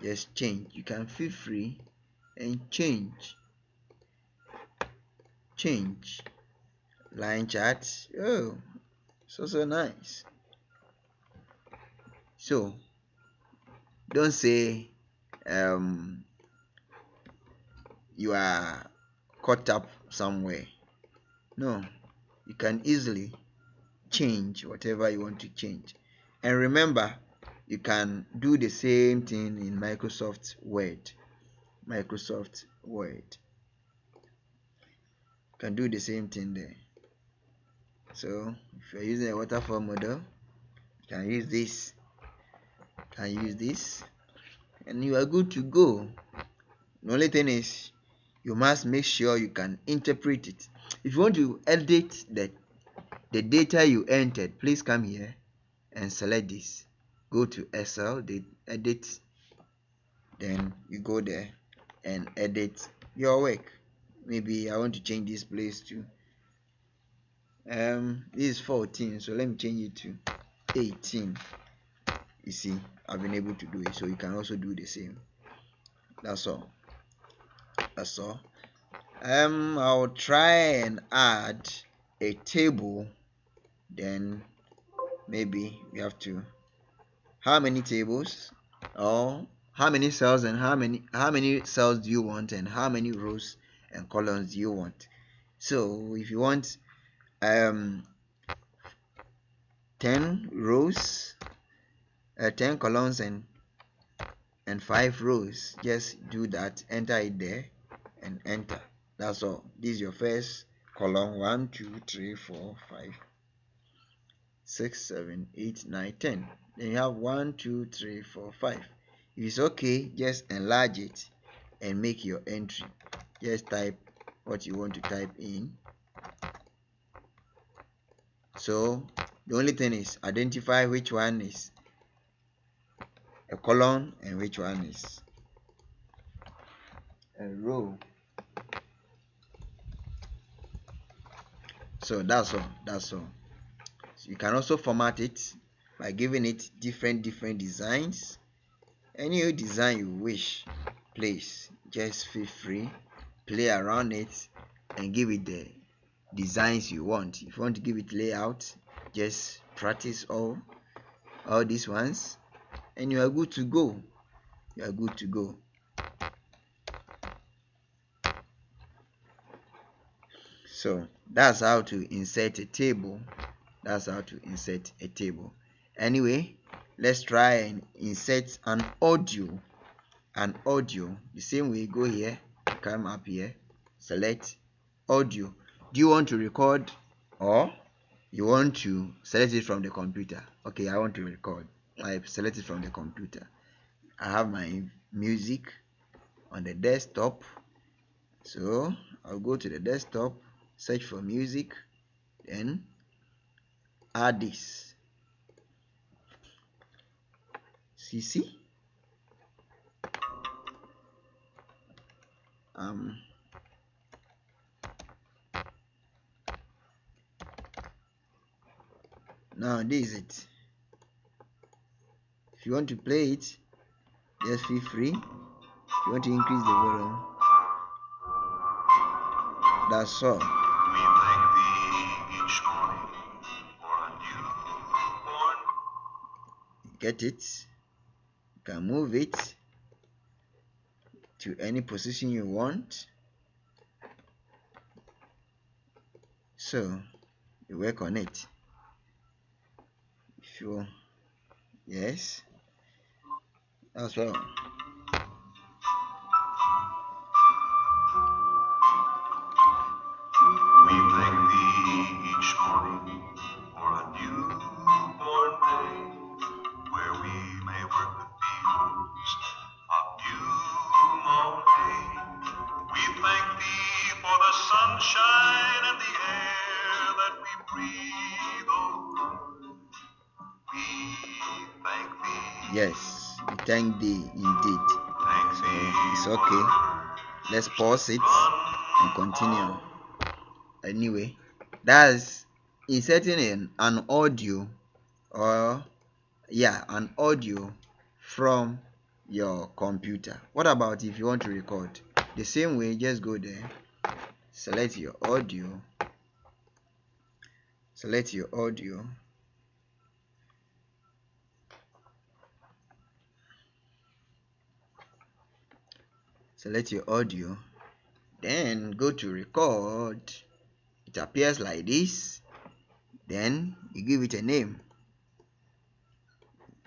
just change. You can feel free and change line charts. Oh, so nice. So don't say you are caught up somewhere. No, you can easily change whatever you want to change. And remember, you can do the same thing in Microsoft Word. You can do the same thing there. So if you're using a waterfall model, you can use this, and you are good to go. The only thing is, you must make sure you can interpret it. If you want to edit the data you entered, please come here and select this. Go to Excel, the edit, then you go there and edit your work. Maybe I want to change this place to this is 14, so let me change it to 18. You see, I've been able to do it, so you can also do the same. That's all. I'll try and add a table. Then maybe we have to, how many tables, or how many cells, and how many cells do you want, and how many rows and columns do you want. So if you want 10 rows, 10 columns and 5 rows, just do that, enter it there and enter. That's all. This is your first column. 1 2 3 4 5 6 7 8 9 10. Then you have 1 2 3 4 5. If it's okay, just enlarge it and make your entry. Just type what you want to type in. So the only thing is identify which one is a column and which one is a row. So that's all. So you can also format it by giving it different designs. Any design you wish, please just feel free, play around it and give it the designs you want. If you want to give it layout, just practice all these ones and you are good to go. So that's how to insert a table. Anyway, let's try and insert an audio. The same way, go here, come up here, select audio. Do you want to record or you want to select it from the computer? Okay, I want to record. I select it from the computer. I have my music on the desktop, so I'll go to the desktop, search for music, then add this. See? Now this is it. If you want to play it, just feel free. If you want to increase the volume, that's all. We thank thee each morning for a newborn. Get it? You can move it to any position you want. So you work on it. Sure. Yes. As well. We thank thee each morning for a newborn day, where we may work the fields of new mown hay. We thank thee for the sunshine and the air that we breathe, oh Lord. We thank thee. Yes, we thank thee indeed. So it's okay. Let's pause it and continue. Anyway, that's inserting an audio, or an audio from your computer. What about if you want to record? The same way, just go there, select your audio, select your audio, select your audio, then go to record. It appears like this. Then you give it a name.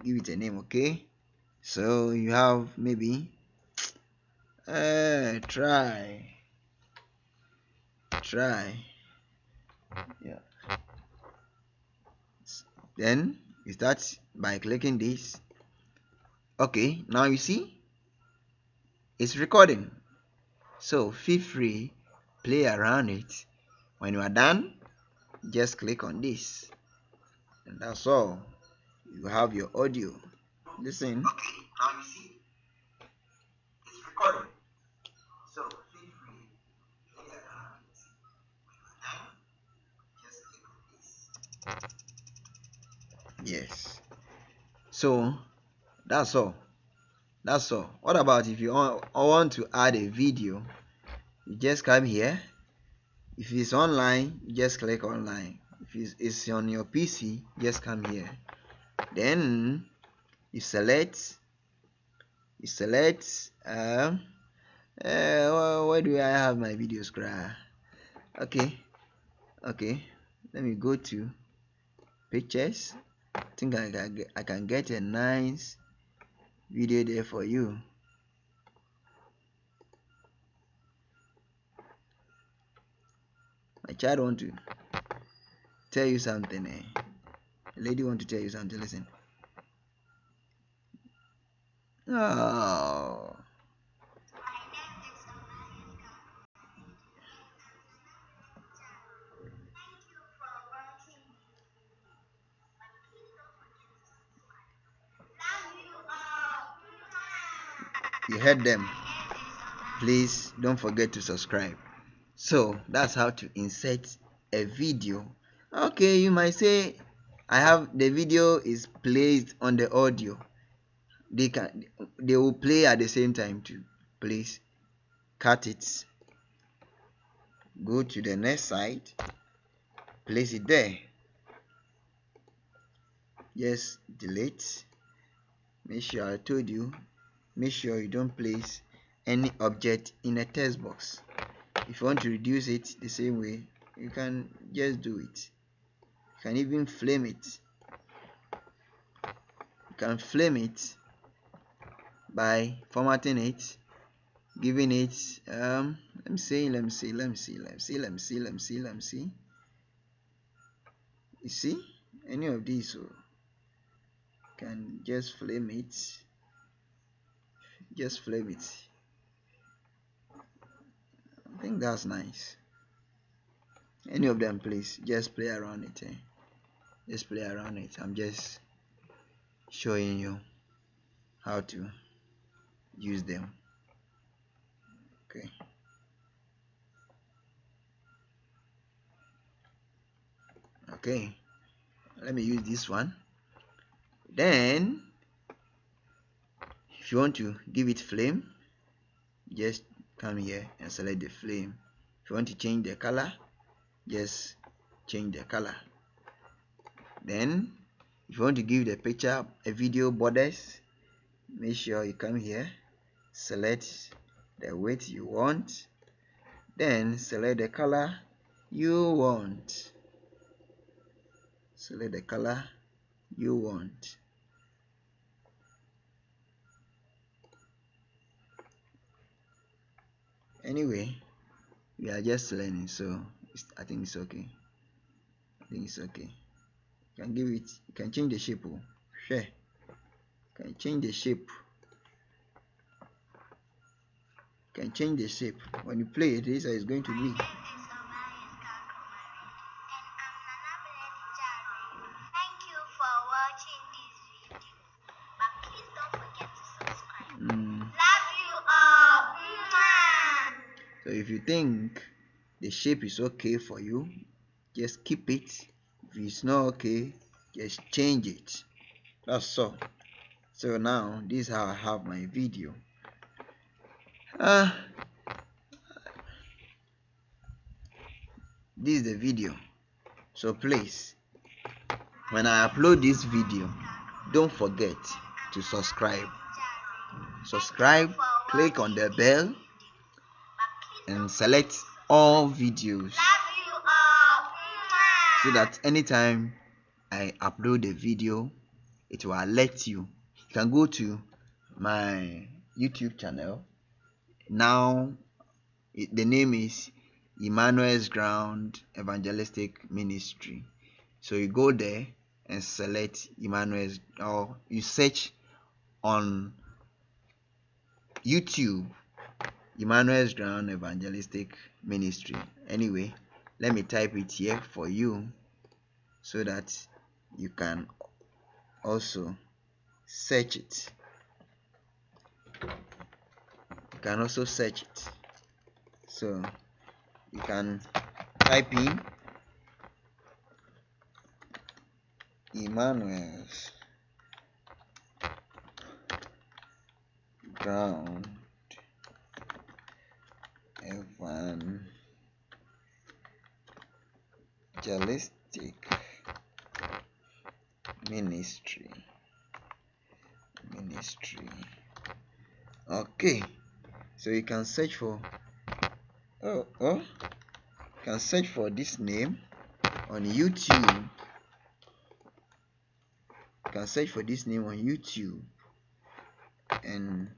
Give it a name, okay? So you have maybe try. Yeah. Then you start by clicking this. Okay, now you see it's recording. So feel free, play around it. When you are done, just click on this, and that's all. You have your audio. Listen. Okay, now you see it's recording. So feel free, play around it. When you are done, just click on this. Yes. So that's all. That's all. What about if you want to add a video? You just come here. If it's online, you just click online. If it's on your PC, just come here. Then you select where do I have my videos? Okay, let me go to pictures. I think I can get a nice video there for you. My child want to tell you something. A lady want to tell you something. Listen. Oh. You heard them. Please don't forget to subscribe. So that's how to insert a video. Okay, you might say I have the video is placed on the audio. They will play at the same time too. Please cut it. Go to the next side. Place it there. Just delete. Make sure I told you. Make sure you don't place any object in a text box. If you want to reduce it the same way, you can just do it. You can even flame it. You can flame it by formatting it, giving it let me see. You see, any of these, so can just flame it. Just flame it. I think that's nice. Any of them, please just play around it. Just play around it. I'm just showing you how to use them. Okay, let me use this one. Then if you want to give it flame, just come here and select the flame. If you want to change the color, just change the color. Then if you want to give the picture a video borders, make sure you come here, select the width you want, then select the color you want. Select the color you want. Anyway, we are just learning, so I think it's okay. You can give it, you can change the shape. Sure, you can change the shape. When you play it, this is going to be. So if you think the shape is okay for you, just keep it. If it's not okay, just change it. That's all. So now this is how I have my video. This is the video. So please, when I upload this video, don't forget to subscribe. Click on the bell and select all videos so that anytime I upload a video, it will alert you. You can go to my YouTube channel. Now the name is Emmanuel's Ground Evangelistic Ministry. So you go there and select Emmanuel's, or you search on YouTube Emmanuel's Ground Evangelistic Ministry. Anyway, let me type it here for you so that you can also search it. You can also search it. So you can type in Emmanuel's Ground Evangelistic Ministry. Okay, so you can search for you can search for this name on YouTube. You can search for this name on YouTube, and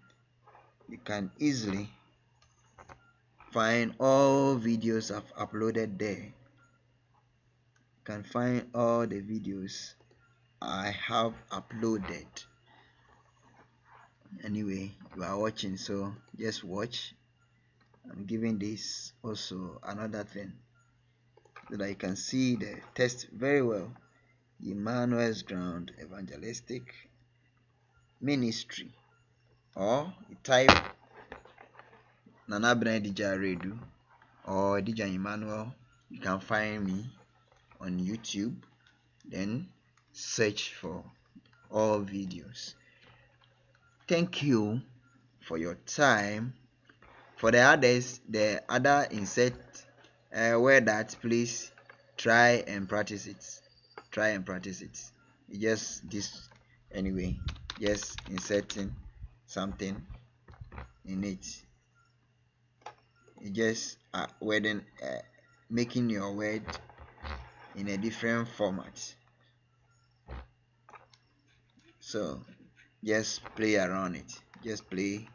you can easily find all videos I've uploaded there. You can find all the videos I have uploaded. Anyway, you are watching, so just watch. I'm giving this also another thing so that you can see the text very well. Emmanuel's Ground Evangelistic Ministry, or you type Nana Brand Dija Redu or Dija Emmanuel. You can find me on YouTube, then search for all videos. Thank you for your time. For the others, the other insert word that, please try and practice it. You just this anyway, just inserting something in it. You just making your word in a different format. So just play around it. Just play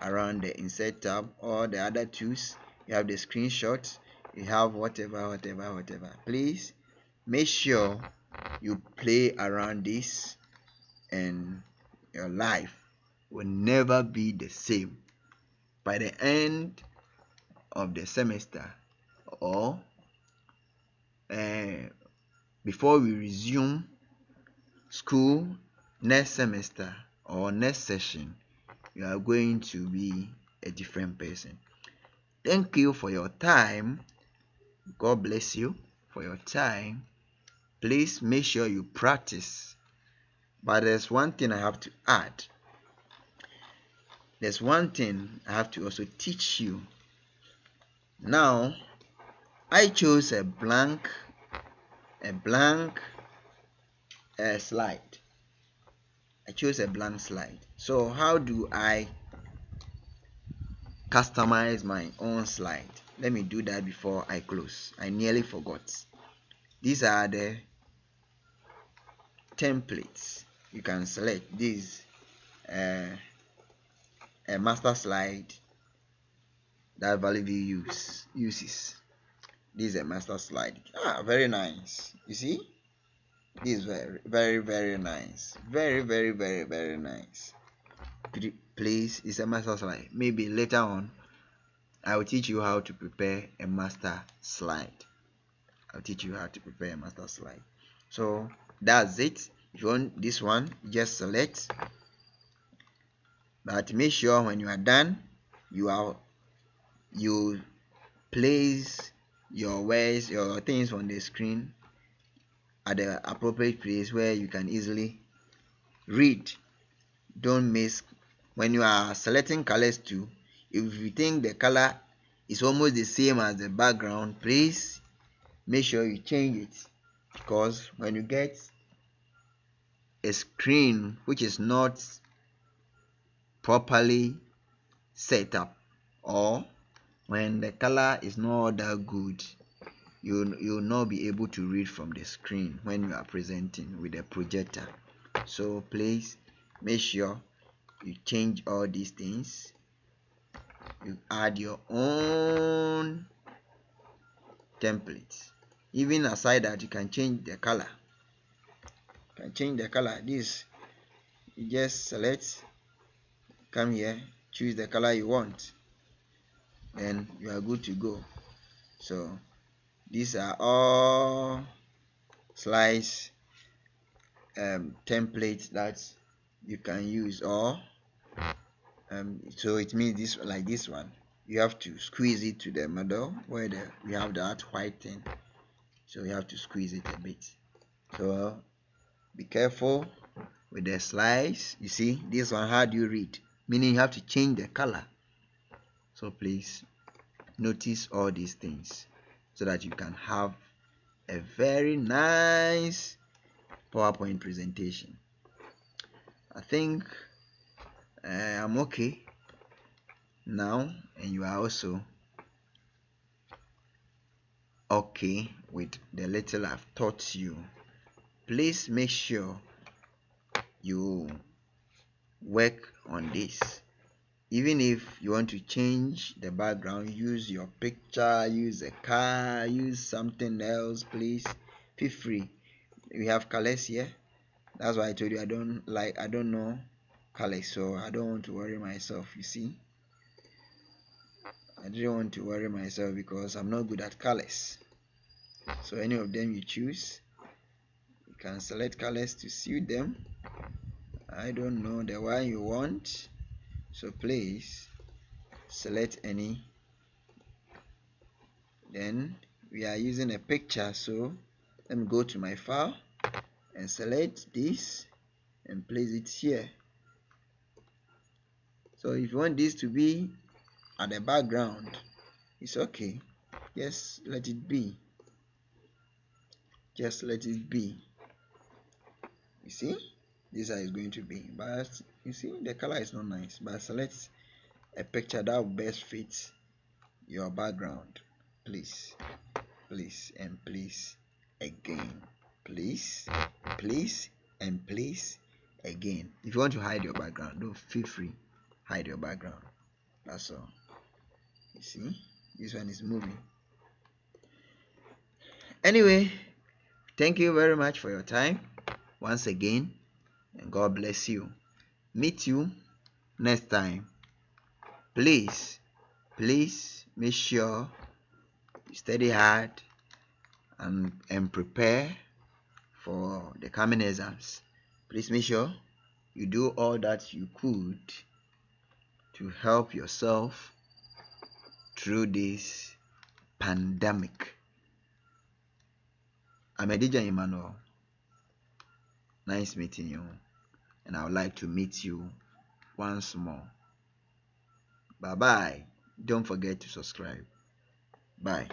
around the insert tab or the other tools. You have the screenshot, you have whatever. Please make sure you play around this, and your life will never be the same. By the end of the semester, or before we resume school next semester or next session, you are going to be a different person. Thank you for your time. God bless you for your time. Please make sure you practice. But there's one thing I have to add. There's one thing I have to also teach you. Now, I chose a blank slide. I chose a blank slide. So how do I customize my own slide? Let me do that before I close. I nearly forgot. These are the templates. You can select this a master slide that Valley View uses. This is a master slide. Very nice. You see, this is very nice. Very nice. Please, it's a master slide. Maybe later on I will teach you how to prepare a master slide. So that's it. If you want this one, just select. But make sure when you are done, you place your words, your things on the screen at the appropriate place where you can easily read don't miss when you are selecting colors too. If you think the color is almost the same as the background, please make sure you change it, because when you get a screen which is not properly set up, or when the color is not that good, you'll not be able to read from the screen when you are presenting with a projector. So please make sure you change all these things. You add your own templates. Even aside that, you can change the color. This, you just select, come here, choose the color you want, then you are good to go. So these are all slides templates that you can use. Or so it means this, like this one, you have to squeeze it to the middle where we have that white thing, so you have to squeeze it a bit. So be careful with the slides. You see this one, how do you read, meaning you have to change the color. So please notice all these things so that you can have a very nice PowerPoint presentation. I think I'm okay now, and you are also okay with the little I've taught you. Please make sure you work on this. Even if you want to change the background, use your picture, use a car, use something else, please feel free. We have colors here. That's why I told you I don't know colors, so I don't want to worry myself. You see, I didn't want to worry myself because I'm not good at colors. So any of them you choose, you can select colors to suit them. I don't know the one you want, so please select any. Then we are using a picture, so let me go to my file and select this and place it here. So if you want this to be at the background, it's okay, just let it be. Just let it be. You see, this is how it's going to be. But you see, the color is not nice. But select a picture that will best fit your background. Please, please, and please again. Please, please, and please again. If you want to hide your background, don't feel free. Hide your background. That's all. You see, this one is moving. Anyway, thank you very much for your time once again, and God bless you. Meet you next time. Please make sure you study hard and prepare for the coming exams. Please make sure you do all that you could to help yourself through this pandemic. I'm Adija Emmanuel. Nice meeting you, and I would like to meet you once more. Bye bye. Don't forget to subscribe. Bye.